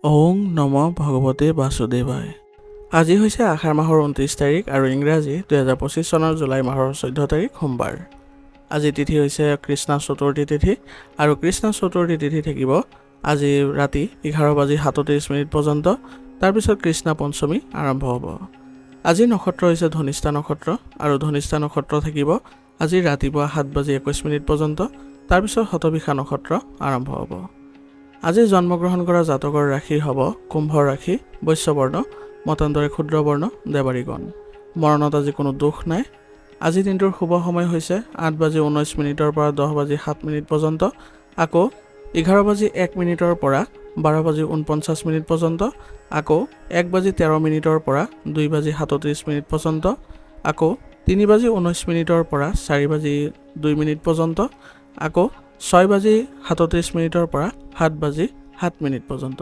ওং নম ভগৱতে বাসুদেৱায়। আজি হৈছে আষাৰ মাহৰ 29 তাৰিখ আৰু ইংৰাজী 2025 চনৰ জুলাই মাহৰ 14 তাৰিখ সোমবাৰ। আজি তিথি হৈছে কৃষ্ণ চতুৰ্থী তিথি আৰু কৃষ্ণ চতুৰ্থী তিথি থাকিব আজি ৰাতি 11:37 পৰ্যন্ত। তাৰপিছত কৃষ্ণ পঞ্চমী আৰম্ভ হ'ব। আজি নক্ষত্ৰ হৈছে ধনিষ্ঠা নক্ষত্ৰ আৰু ধনিষ্ঠা নক্ষত্ৰ থাকিব আজি ৰাতিপুৱা 7:21 পৰ্যন্ত। তাৰপিছত শতভিষা নক্ষত্ৰ আৰম্ভ হ'ব। আজি জন্মগ্ৰহণ কৰা জাতকৰ ৰাশি হ'ব কুম্ভ ৰাশি, বৈশ্যবৰ্ণ, মতান্তৰে ক্ষুদ্ৰ বৰ্ণ, দেৱাৰীগণ। মৰণত আজি কোনো দুখ নাই। আজি দিনটোৰ শুভ সময় হৈছে 8:19 পৰা 10:07 পৰ্যন্ত, আকৌ 11:01 পৰা 12:49 পৰ্যন্ত, আকৌ 1:13 পৰা 2:37 পৰ্যন্ত, আকৌ 3:19 পৰা 4:02 পৰ্যন্ত, আকৌ 6:37 পৰা 7:07 পৰ্যন্ত।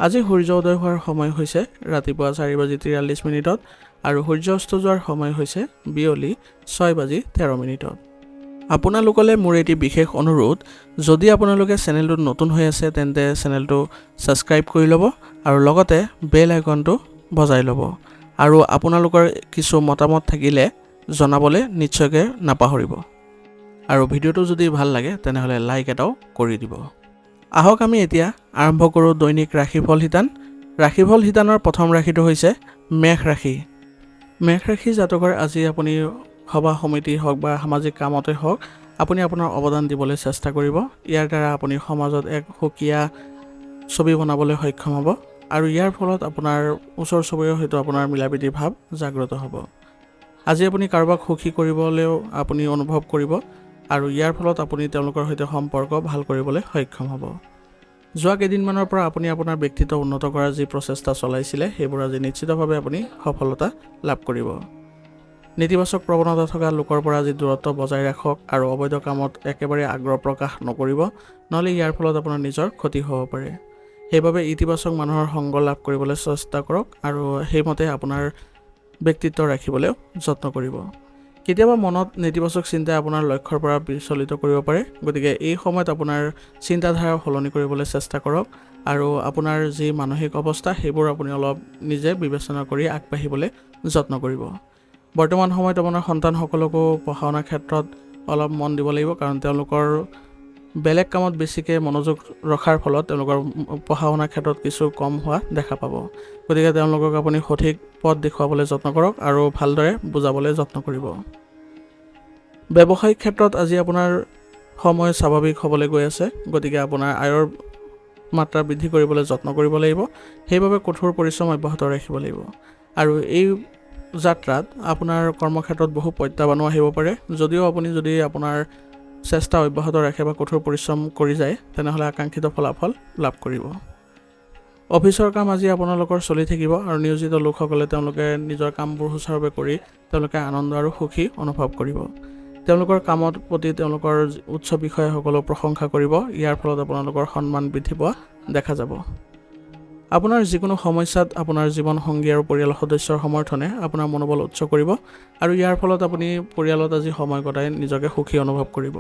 আজি সূৰ্য উদয় হোৱাৰ সময় হৈছে ৰাতিপুৱা 4:43 আৰু সূৰ্য অস্ত যোৱাৰ সময় হৈছে বিয়লি 6:13। আপোনালোকলৈ মোৰ এটি বিশেষ অনুৰোধ, যদি আপোনালোকে চেনেলটোত নতুন হৈ আছে তেন্তে চেনেলটো ছাবস্ক্ৰাইব কৰি ল'ব আৰু লগতে বেল আইকনটো বজাই ল'ব আৰু আপোনালোকৰ কিছু মতামত থাকিলে জনাবলৈ নিশ্চয়কৈ নাপাহৰিব। আৰু ভিডিঅ'টো যদি ভাল লাগে তেনেহ'লে লাইক এটাও কৰি দিব। আহক আমি এতিয়া আৰম্ভ কৰোঁ দৈনিক ৰাশিফল শিতান। ৰাশিফল শিতানৰ প্ৰথম ৰাশিটো হৈছে মেষ ৰাশি। মেষ ৰাশি জাতকৰ আজি আপুনি সভা সমিতি হওক বা সামাজিক কামতে হওক আপুনি আপোনাৰ অৱদান দিবলৈ চেষ্টা কৰিব। ইয়াৰ দ্বাৰা আপুনি সমাজত এক সুকীয়া ছবি বনাবলৈ সক্ষম হ'ব আৰু ইয়াৰ ফলত আপোনাৰ ওচৰ চুবুৰীয়াৰ সৈতে আপোনাৰ মিলাপ্ৰীতি ভাৱ জাগ্ৰত হ'ব। আজি আপুনি কাৰোবাক সুখী কৰিবলৈও আপুনি অনুভৱ কৰিব আৰু ইয়াৰ ফলত আপুনি তেওঁলোকৰ সৈতে সম্পৰ্ক ভাল কৰিবলৈ সক্ষম হ'ব। যোৱা কেইদিনমানৰ পৰা আপুনি আপোনাৰ ব্যক্তিত্ব উন্নত কৰাৰ যি প্ৰচেষ্টা চলাইছিলে সেইবোৰ আজি নিশ্চিতভাৱে আপুনি সফলতা লাভ কৰিব। নেতিবাচক প্ৰৱণতা থকা লোকৰ পৰা আজি দূৰত্ব বজাই ৰাখক আৰু অবৈধ কামত একেবাৰে আগ্ৰহ প্ৰকাশ নকৰিব, নহ'লে ইয়াৰ ফলত আপোনাৰ নিজৰ ক্ষতি হ'ব পাৰে। সেইবাবে ইতিবাচক মানুহৰ সংগ লাভ কৰিবলৈ চেষ্টা কৰক আৰু সেইমতে আপোনাৰ ব্যক্তিত্ব ৰাখিবলৈও যত্ন কৰিব। কেতিয়াবা মনত নেতিবাচক চিন্তাই আপোনাৰ লক্ষ্যৰ পৰা বিচলিত কৰিব পাৰে, গতিকে এই সময়ত আপোনাৰ চিন্তাধাৰা সলনি কৰিবলৈ চেষ্টা কৰক আৰু আপোনাৰ যি মানসিক অৱস্থা সেইবোৰ আপুনি অলপ নিজে বিবেচনা কৰি আগবাঢ়িবলৈ যত্ন কৰিব। বৰ্তমান সময়ত আপোনাৰ সন্তানসকলকো পঢ়া শুনাৰ ক্ষেত্ৰত অলপ মন দিব লাগিব, কাৰণ তেওঁলোকৰ বেলেগ কামত বেছিকৈ মনোযোগ ৰখাৰ ফলত তেওঁলোকৰ পঢ়া শুনাৰ ক্ষেত্ৰত কিছু কম হোৱা দেখা পাব। গতিকে তেওঁলোকক আপুনি সঠিক পথ দেখুৱাবলৈ যত্ন কৰক আৰু ভালদৰে বুজাবলৈ যত্ন কৰিব। ব্যৱসায়িক ক্ষেত্ৰত আজি আপোনাৰ সময় স্বাভাৱিক হ'বলৈ গৈ আছে, গতিকে আপোনাৰ আয়ৰ মাত্ৰা বৃদ্ধি কৰিবলৈ যত্ন কৰিব লাগিব। সেইবাবে কঠোৰ পৰিশ্ৰম অব্যাহত ৰাখিব লাগিব আৰু এই যাত্ৰাত আপোনাৰ কৰ্মক্ষেত্ৰত বহু প্ৰত্যাহ্বানো আহিব পাৰে। যদিও আপুনি যদি আপোনাৰ চেষ্টা অব্যাহত ৰাখে বা কঠোৰ পৰিশ্ৰম কৰি যায় তেনেহ'লে আকাংক্ষিত ফলাফল লাভ কৰিব। অফিচৰ কাম আজি আপোনালোকৰ চলি থাকিব আৰু নিয়োজিত লোকসকলে তেওঁলোকে নিজৰ কামবোৰ সুচাৰুৰূপে কৰি তেওঁলোকে আনন্দ আৰু সুখী অনুভৱ কৰিব। তেওঁলোকৰ কামৰ প্ৰতি তেওঁলোকৰ উচ্চ বিষয়াসকলক প্ৰশংসা কৰিব। ইয়াৰ ফলত আপোনালোকৰ সন্মান বৃদ্ধি পোৱা দেখা যাব। আপোনাৰ যিকোনো সমস্যাত আপোনাৰ জীৱন সংগী আৰু পৰিয়ালৰ সদস্যৰ সমৰ্থনে আপোনাৰ মনোবল উচ্চ কৰিব আৰু ইয়াৰ ফলত আপুনি পৰিয়ালত আজি সময় কটাই নিজকে সুখী অনুভৱ কৰিব।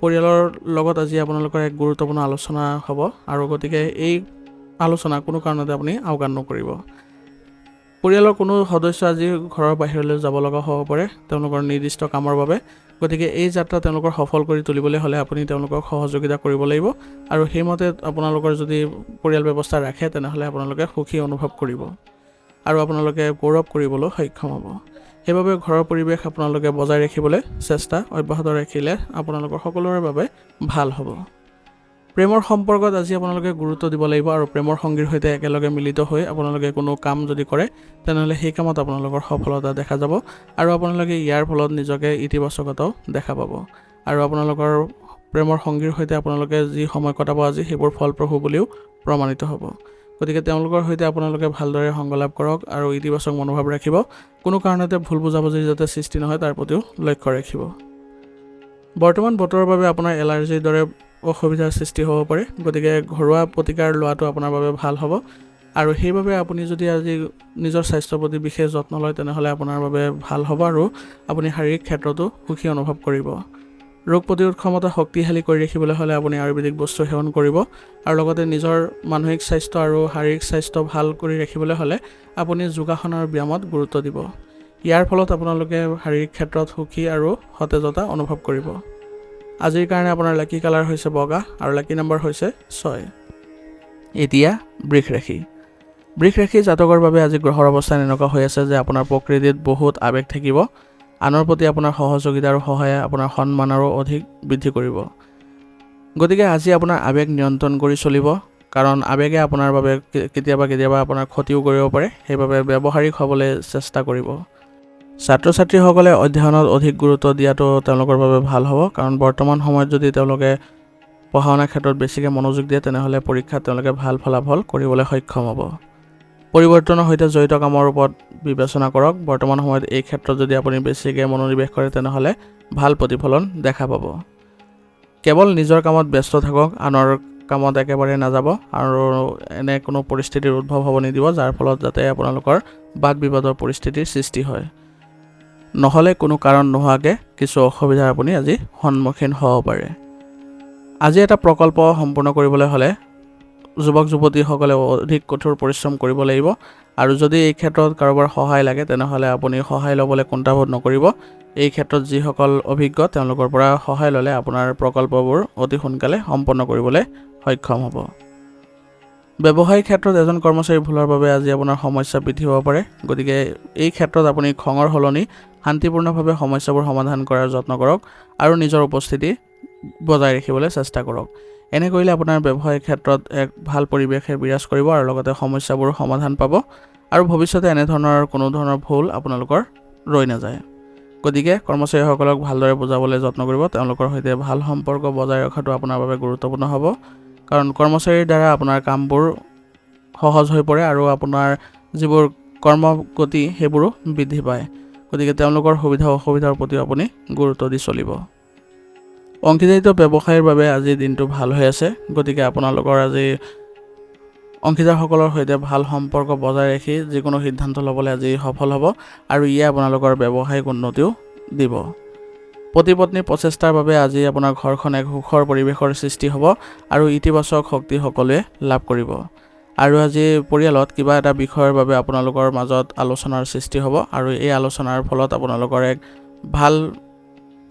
পৰিয়ালৰ লগত আজি আপোনালোকৰ এক গুৰুত্বপূৰ্ণ আলোচনা হ'ব আৰু গতিকে এই আলোচনা কোনো কাৰণতে আপুনি আওকাণ নকৰিব। পৰিয়ালৰ কোনো সদস্য আজি ঘৰৰ বাহিৰলৈ যাব লগা হ'ব পাৰে তেওঁলোকৰ নিৰ্দিষ্ট কামৰ বাবে, গতিকে এই যাত্ৰা তেওঁলোকৰ সফল কৰি তুলিবলৈ হ'লে আপুনি তেওঁলোকক সহযোগিতা কৰিব লাগিব আৰু সেইমতে আপোনালোকৰ যদি পৰিয়াল ব্যৱস্থা ৰাখে তেনেহ'লে আপোনালোকে সুখী অনুভৱ কৰিব আৰু আপোনালোকে গৌৰৱ কৰিবলৈ সক্ষম হ'ব। সেইবাবে ঘৰৰ পৰিৱেশ আপোনালোকে বজাই ৰাখিবলৈ চেষ্টা অব্যাহত ৰাখিলে আপোনালোকৰ সকলোৰে বাবে ভাল হ'ব। প্ৰেমৰ সম্পৰ্কত আজি আপোনালোকে গুৰুত্ব দিব লাগিব আৰু প্ৰেমৰ সংগীৰ সৈতে একেলগে মিলিত হৈ আপোনালোকে কোনো কাম যদি কৰে তেনেহ'লে সেই কামত আপোনালোকৰ সফলতা দেখা যাব আৰু আপোনালোকে ইয়াৰ ফলত নিজকে ইতিবাচকতাও দেখা পাব আৰু আপোনালোকৰ প্ৰেমৰ সংগীৰ সৈতে আপোনালোকে যি সময় কটাব আজি সেইবোৰ ফলপ্ৰসূ বুলিও প্ৰমাণিত হ'ব। গতিকে তেওঁলোকৰ সৈতে আপোনালোকে ভালদৰে সংগ লাভ কৰক আৰু ইতিবাচক মনোভাৱ ৰাখিব। কোনো কাৰণতে ভুল বুজাবুজি যাতে সৃষ্টি নহয় তাৰ প্ৰতিও লক্ষ্য ৰাখিব। বৰ্তমান বতৰৰ বাবে আপোনাৰ এলাৰ্জিৰ দৰে অসুবিধাৰ সৃষ্টি হ'ব পাৰে, গতিকে ঘৰুৱা প্ৰতিকাৰ লোৱাটো আপোনাৰ বাবে ভাল হ'ব আৰু সেইবাবে আপুনি যদি আজি নিজৰ স্বাস্থ্যৰ প্ৰতি বিশেষ যত্ন লয় তেনেহ'লে আপোনাৰ বাবে ভাল হ'ব আৰু আপুনি শাৰীৰিক ক্ষেত্ৰতো সুখী অনুভৱ কৰিব। ৰোগ প্ৰতিৰোধ ক্ষমতা শক্তিশালী কৰি ৰাখিবলৈ হ'লে আপুনি আয়ুৰ্বেদিক বস্তু সেৱন কৰিব আৰু লগতে নিজৰ মানসিক স্বাস্থ্য আৰু শাৰীৰিক স্বাস্থ্য ভাল কৰি ৰাখিবলৈ হ'লে আপুনি যোগাসন আৰু ব্যায়ামত গুৰুত্ব দিব। ইয়াৰ ফলত আপোনালোকে শাৰীৰিক ক্ষেত্ৰত সুখী আৰু সতেজতা অনুভৱ কৰিব। আজিৰ কাৰণে আপোনাৰ লাকি কালাৰ হৈছে বগা আৰু লাকি নম্বৰ হৈছে 6। এতিয়া বৃষ ৰাশি। বৃষ ৰাশি জাতকৰ বাবে আজি গ্ৰহৰ অৱস্থান এনেকুৱা হৈ আছে যে আপোনাৰ প্ৰকৃতিত বহুত আৱেগ থাকিব। আনৰ প্ৰতি আপোনাৰ সহযোগিতা আৰু সহায়ে আপোনাৰ সন্মান আৰু অধিক বৃদ্ধি কৰিব। গতিকে আজি আপোনাৰ আৱেগ নিয়ন্ত্ৰণ কৰি চলিব, কাৰণ আৱেগে আপোনাৰ বাবে কেতিয়াবা আপোনাৰ ক্ষতিও কৰিব পাৰে। সেইবাবে ব্যৱহাৰিক হ'বলৈ চেষ্টা কৰিব। ছাত্ৰ ছাত্ৰীসকলে অধ্যয়নত অধিক গুৰুত্ব দিয়াটো তেওঁলোকৰ বাবে ভাল হ'ব, কাৰণ বৰ্তমান সময়ত যদি তেওঁলোকে পঢ়া শুনাৰ ক্ষেত্ৰত বেছিকৈ মনোযোগ দিয়ে তেনেহ'লে পৰীক্ষাত তেওঁলোকে ভাল ফলাফল কৰিবলৈ সক্ষম হ'ব। পৰিৱৰ্তনৰ সৈতে জড়িত কামৰ ওপৰত বিবেচনা কৰক। বৰ্তমান সময়ত এই ক্ষেত্ৰত যদি আপুনি বেছিকৈ মনোনিৱেশ কৰে তেনেহ'লে ভাল প্ৰতিফলন দেখা পাব। কেৱল নিজৰ কামত ব্যস্ত থাকক, আনৰ কামত একেবাৰে নাযাব আৰু এনে কোনো পৰিস্থিতিৰ উদ্ভৱ হ'ব নিদিব যাৰ ফলত যাতে আপোনালোকৰ বাদ বিবাদৰ পৰিস্থিতিৰ সৃষ্টি হয়। নহ'লে কোনো কাৰণ নোহোৱাকৈ কিছু অসুবিধাৰ আপুনি আজি সন্মুখীন হ'ব পাৰে। আজি এটা প্ৰকল্প সম্পূৰ্ণ কৰিবলৈ হ'লে যুৱক যুৱতীসকলে অধিক কঠোৰ পৰিশ্ৰম কৰিব লাগিব আৰু যদি এই ক্ষেত্ৰত কাৰোবাৰ সহায় লাগে তেনেহ'লে আপুনি সহায় ল'বলৈ কুণ্ঠাবোধ নকৰিব। এই ক্ষেত্ৰত যিসকল অভিজ্ঞ তেওঁলোকৰ পৰা সহায় ল'লে আপোনাৰ প্ৰকল্পবোৰ অতি সোনকালে সম্পন্ন কৰিবলৈ সক্ষম হ'ব। ব্যৱসায়িক ক্ষেত্ৰত এজন কৰ্মচাৰীৰ ভুলৰ বাবে আজি আপোনাৰ সমস্যা বৃদ্ধি হ'ব পাৰে। গতিকে এই ক্ষেত্ৰত আপুনি খঙৰ সলনি শান্তিপূৰ্ণভাৱে সমস্যাবোৰ সমাধান কৰাৰ যত্ন কৰক আৰু নিজৰ উপস্থিতি বজাই ৰাখিবলৈ চেষ্টা কৰক। এনে কৰিলে আপোনাৰ ব্যৱসায়িক ক্ষেত্ৰত এক ভাল পৰিৱেশে বিৰাজ কৰিব আৰু লগতে সমস্যাবোৰ সমাধান পাব আৰু ভৱিষ্যতে এনেধৰণৰ কোনো ধৰণৰ ভুল আপোনালোকৰ ৰৈ নাযায়। গতিকে কৰ্মচাৰীসকলক ভালদৰে বুজাবলৈ যত্ন কৰিব। তেওঁলোকৰ সৈতে ভাল সম্পৰ্ক বজাই ৰখাটো আপোনাৰ বাবে গুৰুত্বপূৰ্ণ হ'ব, কাৰণ কৰ্মচাৰীৰ দ্বাৰা আপোনাৰ কামবোৰ সহজ হৈ পৰে আৰু আপোনাৰ যিবোৰ কৰ্মগতি সেইবোৰো বৃদ্ধি পায়। গতিকে তেওঁলোকৰ সুবিধা অসুবিধাৰ প্ৰতিও আপুনি গুৰুত্ব দি চলিব। অংশীদাৰিত্ব ব্যৱসায়ৰ বাবে আজি দিনটো ভাল হৈ আছে। গতিকে আপোনালোকৰ আজি অংশীদাৰসকলৰ সৈতে ভাল সম্পৰ্ক বজাই ৰাখি যিকোনো সিদ্ধান্ত ল'বলৈ আজি সফল হ'ব আৰু ইয়ে আপোনালোকৰ ব্যৱসায়িক উন্নতিও দিব। পতি পত্নীৰ প্ৰচেষ্টাৰ বাবে আজি আপোনাৰ ঘৰখন এক সুখৰ পৰিৱেশৰ সৃষ্টি হ'ব আৰু ইতিবাচক শক্তি সকলোৱে লাভ কৰিব। আৰু আজি পৰিয়ালত কিবা এটা বিষয়ৰ বাবে আপোনালোকৰ মাজত আলোচনাৰ সৃষ্টি হ'ব আৰু এই আলোচনাৰ ফলত আপোনালোকৰ এক ভাল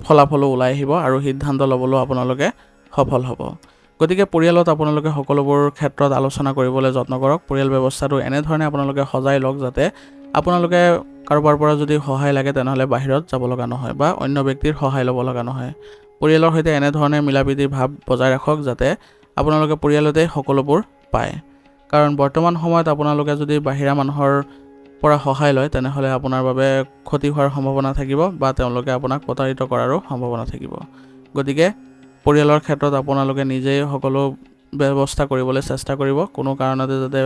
ফলাফলো ওলাই আহিব আৰু সিদ্ধান্ত ল'বলৈও আপোনালোকে সফল হ'ব। গতিকে পৰিয়ালত আপোনালোকে সকলোবোৰ ক্ষেত্ৰত আলোচনা কৰিবলৈ যত্ন কৰক। পৰিয়াল ব্যৱস্থাটো এনেধৰণে আপোনালোকে সজাই লওক যাতে আপোনালোকে কাৰোবাৰ পৰা যদি সহায় লাগে তেনেহ'লে বাহিৰত যাব লগা নহয় বা অন্য ব্যক্তিৰ সহায় ল'ব লগা নহয়। পৰিয়ালৰ সৈতে এনেধৰণে মিলাপ্ৰীতিৰ ভাৱ বজাই ৰাখক যাতে আপোনালোকে পৰিয়ালতে সকলোবোৰ পায়, কাৰণ বৰ্তমান সময়ত আপোনালোকে যদি বাহিৰা মানুহৰ পৰা সহায় লয় তেনেহ'লে আপোনাৰ বাবে ক্ষতি হোৱাৰ সম্ভাৱনা থাকিব বা তেওঁলোকে আপোনাক প্ৰতাৰিত কৰাৰো সম্ভাৱনা থাকিব। গতিকে পৰিয়ালৰ ক্ষেত্ৰত আপোনালোকে নিজেই সকলো ব্যৱস্থা কৰিবলৈ চেষ্টা কৰিব। কোনো কাৰণতে যাতে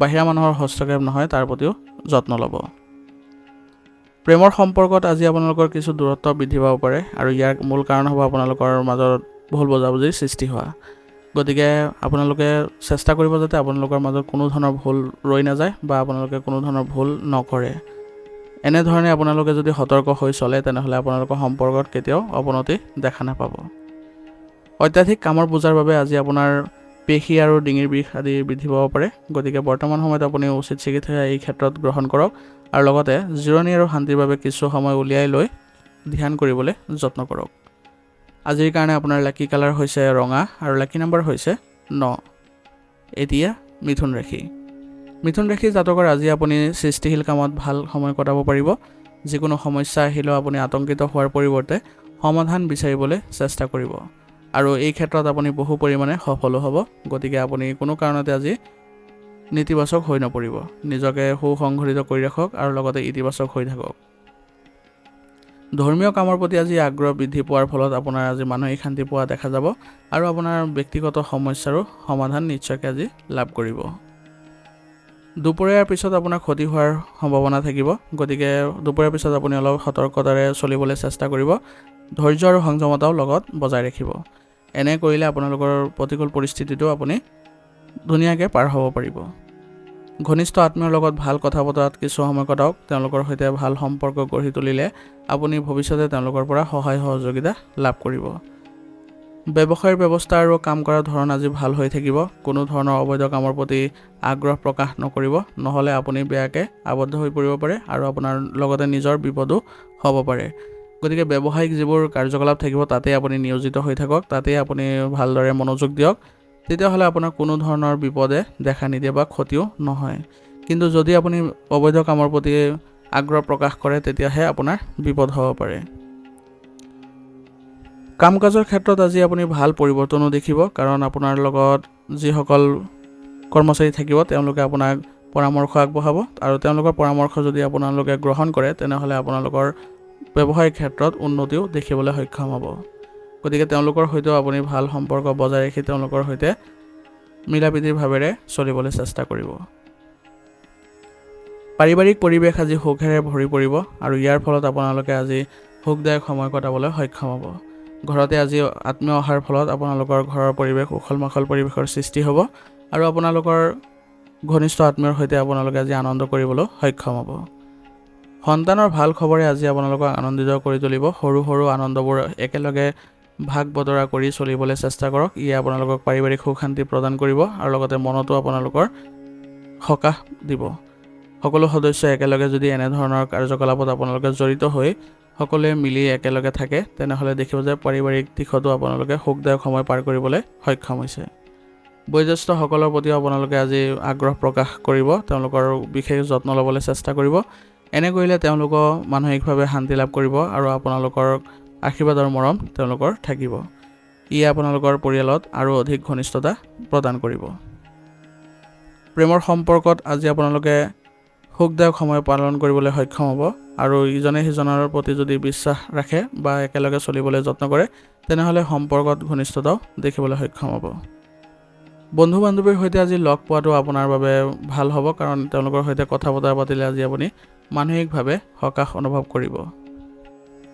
বাহিৰা মানুহৰ হস্তক্ষেপ নহয় তাৰ প্ৰতিও যত্ন ল'ব। প্ৰেমৰ সম্পৰ্কত আজি আপোনালোকৰ কিছু দূৰত্ব বৃদ্ধি পাব পাৰে আৰু ইয়াৰ মূল কাৰণ হ'ব আপোনালোকৰ মাজত ভুল বুজাবুজিৰ সৃষ্টি হোৱা। গতিকে আপোনালোকে চেষ্টা কৰিব যাতে আপোনালোকৰ মাজত কোনো ধৰণৰ ভুল ৰৈ নাযায় বা আপোনালোকে কোনো ধৰণৰ ভুল নকৰে। এনেধৰণে আপোনালোকে যদি সতৰ্ক হৈ চলে তেনেহ'লে আপোনালোকৰ সম্পৰ্কত কেতিয়াও অৱনতি দেখা নাপাব। অত্যাধিক কামৰ বোজাৰ বাবে আজি আপোনাৰ পেশী আৰু ডিঙিৰ বিষ আদি বৃদ্ধি পাব পাৰে। গতিকে বৰ্তমান সময়ত আপুনি উচিত চিকিৎসা এই ক্ষেত্ৰত গ্ৰহণ কৰক আৰু লগতে জিৰণি আৰু শান্তিৰ বাবে কিছু সময় উলিয়াই লৈ ধ্যান কৰিবলৈ যত্ন কৰক। আজিৰ কাৰণে আপোনাৰ লাকি কালাৰ হৈছে ৰঙা আৰু লাকি নম্বৰ হৈছে 9। এতিয়া মিথুন ৰাশি। মিথুন ৰাশি জাতকৰ আজি আপুনি সৃষ্টিশীল কামত ভাল সময় কটাব পাৰিব। যিকোনো সমস্যা আহিলেও আপুনি আতংকিত হোৱাৰ পৰিৱৰ্তে সমাধান বিচাৰিবলৈ চেষ্টা কৰিব আৰু এই ক্ষেত্ৰত আপুনি বহু পৰিমাণে সফলো হ'ব। গতিকে আপুনি কোনো কাৰণতে আজি নেতিবাচক হৈ নপৰিব। নিজকে সুসংগঠিত কৰি ৰাখক আৰু লগতে ইতিবাচক হৈ থাকক। ধৰ্মীয় কামৰ প্ৰতি আজি আগ্ৰহ বৃদ্ধি পোৱাৰ ফলত আপোনাৰ আজি মানসিক শান্তি পোৱা দেখা যাব আৰু আপোনাৰ ব্যক্তিগত সমস্যাৰো সমাধান নিশ্চয়কৈ আজি লাভ কৰিব। দুপৰীয়াৰ পিছত আপোনাৰ ক্ষতি হোৱাৰ সম্ভাৱনা থাকিব। গতিকে দুপৰীয়াৰ পিছত আপুনি অলপ সতৰ্কতাৰে চলিবলৈ চেষ্টা কৰিব। ধৈৰ্য আৰু সংযমতাও লগত বজাই ৰাখিব। এনে কৰিলে আপোনালোকৰ প্ৰতিকূল পৰিস্থিতিটো আপুনি ধুনীয়াকৈ পাৰ হ'ব পাৰিব। ঘনিষ্ঠ আত্মীয়ৰ লগত ভাল কথা বতৰাত কিছু সময় কটাওক। তেওঁলোকৰ সৈতে ভাল সম্পৰ্ক গঢ়ি তুলিলে আপুনি ভৱিষ্যতে তেওঁলোকৰ পৰা সহায় সহযোগিতা লাভ কৰিব। ব্যৱসায়ৰ ব্যৱস্থা আৰু কাম কৰাৰ ধৰণ আজি ভাল হৈ থাকিব। কোনো ধৰণৰ অবৈধ কামৰ প্ৰতি আগ্ৰহ প্ৰকাশ নকৰিব, নহ'লে আপুনি বেয়াকৈ আবদ্ধ হৈ পৰিব পাৰে আৰু আপোনাৰ লগতে নিজৰ বিপদো হ'ব পাৰে। গতিকে ব্যৱসায়িক যিবোৰ কাৰ্যকলাপ থাকিব তাতে আপুনি নিয়োজিত হৈ থাকক, তাতে আপুনি ভালদৰে মনোযোগ দিয়ক, তেতিয়াহ'লে আপোনাৰ কোনো ধৰণৰ বিপদে দেখা নিদিয়ে বা ক্ষতিও নহয়। কিন্তু যদি আপুনি অবৈধ কামৰ প্ৰতি আগ্ৰহ প্ৰকাশ কৰে তেতিয়াহে আপোনাৰ বিপদ হ'ব পাৰে। কাম কাজৰ ক্ষেত্ৰত আজি আপুনি ভাল পৰিৱৰ্তনো দেখিব, কাৰণ আপোনাৰ লগত যিসকল কৰ্মচাৰী থাকিব তেওঁলোকে আপোনাক পৰামৰ্শ আগবঢ়াব আৰু তেওঁলোকৰ পৰামৰ্শ যদি আপোনালোকে গ্ৰহণ কৰে তেনেহ'লে আপোনালোকৰ ব্যৱসায়িক ক্ষেত্ৰত উন্নতিও দেখিবলৈ সক্ষম হ'ব। গতিকে তেওঁলোকৰ সৈতেও আপুনি ভাল সম্পৰ্ক বজাই ৰাখি তেওঁলোকৰ সৈতে মিলাপ্ৰীতিৰ ভাৱেৰে চলিবলৈ চেষ্টা কৰিব। পাৰিবাৰিক পৰিৱেশ আজি সুখেৰে ভৰি পৰিব আৰু ইয়াৰ ফলত আপোনালোকে আজি সুখদায়ক সময় কটাবলৈ সক্ষম হ'ব। ঘৰতে আজি আত্মীয় অহাৰ ফলত আপোনালোকৰ ঘৰৰ পৰিৱেশ উখল মাখল পৰিৱেশৰ সৃষ্টি হ'ব আৰু আপোনালোকৰ ঘনিষ্ঠ আত্মীয়ৰ সৈতে আপোনালোকে আজি আনন্দ কৰিবলৈ সক্ষম হ'ব। সন্তানৰ ভাল খবৰে আজি আপোনালোকক আনন্দিত কৰি তুলিব। সৰু সৰু আনন্দবোৰ একেলগে ভাগ বতৰা কৰি চলিবলৈ চেষ্টা কৰক। ইয়ে আপোনালোকক পাৰিবাৰিক সুখ শান্তি প্ৰদান কৰিব আৰু লগতে মনতো আপোনালোকৰ সকাহ দিব। সকলো সদস্যই একেলগে যদি এনেধৰণৰ কাৰ্যকলাপত আপোনালোকে জড়িত হৈ সকলোৱে মিলি একেলগে থাকে তেনেহ'লে দেখিব যে পাৰিবাৰিক দিশতো আপোনালোকে সুখদায়ক সময় পাৰ কৰিবলৈ সক্ষম হৈছে। বয়োজ্যেষ্ঠসকলৰ প্ৰতিও আপোনালোকে আজি আগ্ৰহ প্ৰকাশ কৰিব, তেওঁলোকৰ বিশেষ যত্ন ল'বলৈ চেষ্টা কৰিব। এনে কৰিলে তেওঁলোকক মানসিকভাৱে শান্তি লাভ কৰিব আৰু আপোনালোকৰ আশীৰ্বাদ আৰু মৰম তেওঁলোকৰ থাকিব। ইয়ে আপোনালোকৰ পৰিয়ালত আৰু অধিক ঘনিষ্ঠতা প্ৰদান কৰিব। প্ৰেমৰ সম্পৰ্কত আজি আপোনালোকে সুখদায়ক সময় পালন কৰিবলৈ সক্ষম হ'ব আৰু ইজনে সিজনৰ প্ৰতি যদি বিশ্বাস ৰাখে বা একেলগে চলিবলৈ যত্ন কৰে তেনেহ'লে সম্পৰ্কত ঘনিষ্ঠতাও দেখিবলৈ সক্ষম হ'ব। বন্ধু বান্ধৱীৰ সৈতে আজি লগ পোৱাটো আপোনাৰ বাবে ভাল হ'ব, কাৰণ তেওঁলোকৰ সৈতে কথা বতৰা পাতিলে আজি আপুনি মানসিকভাৱে সকাহ অনুভৱ কৰিব।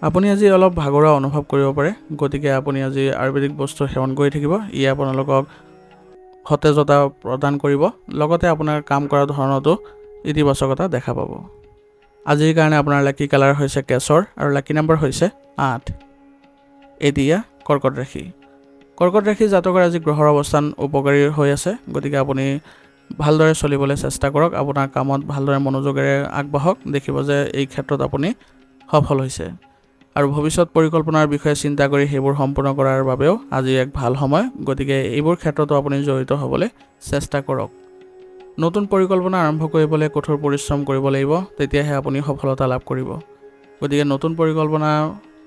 আপুনি আজি অলপ ভাগৰুৱা অনুভৱ কৰিব পাৰে, গতিকে আপুনি আজি আয়ুৰ্বেদিক বস্তু সেৱন কৰি থাকিব। ইয়ে আপোনালোকক সতেজতা প্ৰদান কৰিব, লগতে আপোনাৰ কাম কৰাৰ ধৰণতো ইতিবাচকতা দেখা পাব। আজিৰ কাৰণে আপোনাৰ লাকি কালাৰ হৈছে কেশৰ আৰু লাকি নম্বৰ হৈছে 8। এতিয়া কৰ্কট ৰাশি। কৰ্কট ৰাশি জাতকৰ আজি গ্ৰহৰ অৱস্থান উপকাৰী হৈ আছে, গতিকে আপুনি ভালদৰে চলিবলৈ চেষ্টা কৰক। আপোনাৰ কামত ভালদৰে মনোযোগেৰে আগবাঢ়ক, দেখিব যে এই ক্ষেত্ৰত আপুনি সফল হৈছে আৰু ভৱিষ্যত পৰিকল্পনাৰ বিষয়ে চিন্তা কৰি সেইবোৰ সম্পূৰ্ণ কৰাৰ বাবেও আজি এক ভাল সময়। গতিকে এইবোৰ ক্ষেত্ৰতো আপুনি জড়িত হ'বলৈ চেষ্টা কৰক। নতুন পৰিকল্পনা আৰম্ভ কৰিবলৈ কঠোৰ পৰিশ্ৰম কৰিব লাগিব, তেতিয়াহে আপুনি সফলতা লাভ কৰিব। গতিকে নতুন পৰিকল্পনা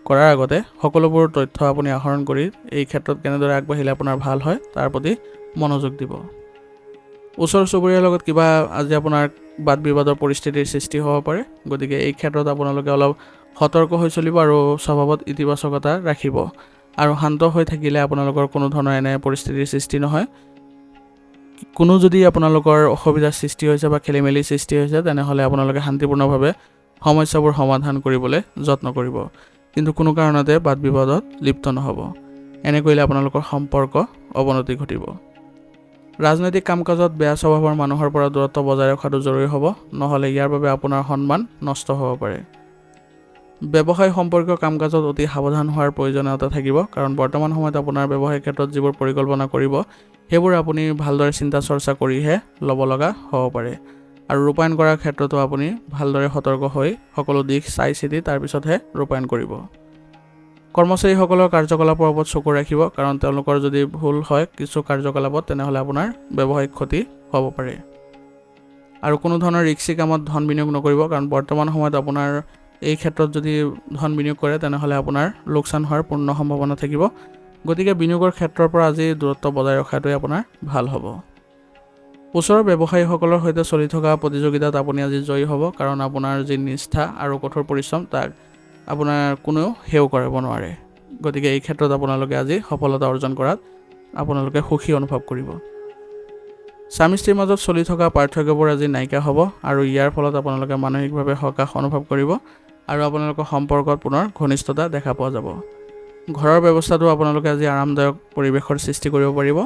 কৰাৰ আগতে সকলোবোৰ তথ্য আপুনি আহৰণ কৰি এই ক্ষেত্ৰত কেনেদৰে আগবাঢ়িলে আপোনাৰ ভাল হয় তাৰ প্ৰতি মনোযোগ দিব। ওচৰ চুবুৰীয়াৰ লগত কিবা আজি আপোনাৰ বাদ বিবাদৰ পৰিস্থিতিৰ সৃষ্টি হ'ব পাৰে, গতিকে এই ক্ষেত্ৰত আপোনালোকে অলপ সতৰ্ক হৈ চলিব আৰু স্বভাৱত ইতিবাচকতা ৰাখিব আৰু শান্ত হৈ থাকিলে আপোনালোকৰ কোনো ধৰণৰ এনে পৰিস্থিতিৰ সৃষ্টি নহয়। কোনো যদি আপোনালোকৰ অসুবিধাৰ সৃষ্টি হৈছে বা খেলি মেলিৰ সৃষ্টি হৈছে তেনেহ'লে আপোনালোকে শান্তিপূৰ্ণভাৱে সমস্যাবোৰ সমাধান কৰিবলৈ যত্ন কৰিব, কিন্তু কোনো কাৰণতে বাদ বিবাদত লিপ্ত নহ'ব। এনে কৰিলে আপোনালোকৰ সম্পৰ্ক অৱনতি ঘটিব। ৰাজনৈতিক কাম কাজত বেয়া স্বভাৱৰ মানুহৰ পৰা দূৰত্ব বজাই ৰখাটো জৰুৰী হ'ব, নহ'লে ইয়াৰ বাবে আপোনাৰ সন্মান নষ্ট হ'ব পাৰে। ব্যৱসায় সম্পৰ্কীয় কাম কাজত অতি সাৱধান হোৱাৰ প্ৰয়োজনীয়তা থাকিব, কাৰণ বৰ্তমান সময়ত আপোনাৰ ব্যৱসায়িক ক্ষেত্ৰত যিবোৰ পৰিকল্পনা কৰিব সেইবোৰ আপুনি ভালদৰে চিন্তা চৰ্চা কৰিহে ল'ব লগা হ'ব পাৰে আৰু ৰূপায়ণ কৰাৰ ক্ষেত্ৰতো আপুনি ভালদৰে সতৰ্ক হৈ সকলো দিশ চাই চিতি তাৰপিছতহে ৰূপায়ণ কৰিব। কৰ্মচাৰীসকলৰ কাৰ্যকলাপৰ ওপৰত চকু ৰাখিব, কাৰণ তেওঁলোকৰ যদি ভুল হয় কিছু কাৰ্যকলাপত তেনেহ'লে আপোনাৰ ব্যৱসায়িক ক্ষতি হ'ব পাৰে। আৰু কোনো ধৰণৰ ৰিস্কি কামত ধন বিনিয়োগ নকৰিব, কাৰণ বৰ্তমান সময়ত আপোনাৰ এই ক্ষেত্ৰত যদি ধন বিনিয়োগ কৰে তেনেহ'লে আপোনাৰ লোকচান হোৱাৰ পূৰ্ণ সম্ভাৱনা থাকিব। গতিকে বিনিয়োগৰ ক্ষেত্ৰৰ পৰা আজি দূৰত্ব বজাই ৰখাটোৱে আপোনাৰ ভাল হ'ব। ওচৰৰ ব্যৱসায়ীসকলৰ সৈতে চলি থকা প্ৰতিযোগিতাত আপুনি আজি জয়ী হ'ব, কাৰণ আপোনাৰ যি নিষ্ঠা আৰু কঠোৰ পৰিশ্ৰম তাক আপোনাৰ কোনেও হেও কৰিব নোৱাৰে। গতিকে এই ক্ষেত্ৰত আপোনালোকে আজি সফলতা অৰ্জন কৰাত আপোনালোকে সুখী অনুভৱ কৰিব। স্বামী স্ত্ৰীৰ মাজত চলি থকা পাৰ্থক্যবোৰ আজি নাইকিয়া হ'ব আৰু ইয়াৰ ফলত আপোনালোকে মানসিকভাৱে সকাহ অনুভৱ কৰিব আৰু আপোনালোকৰ সম্পৰ্কত পুনৰ ঘনিষ্ঠতা দেখা পোৱা যাব। ঘৰৰ ব্যৱস্থাটো আপোনালোকে আজি আৰামদায়ক পৰিৱেশৰ সৃষ্টি কৰিব পাৰিব।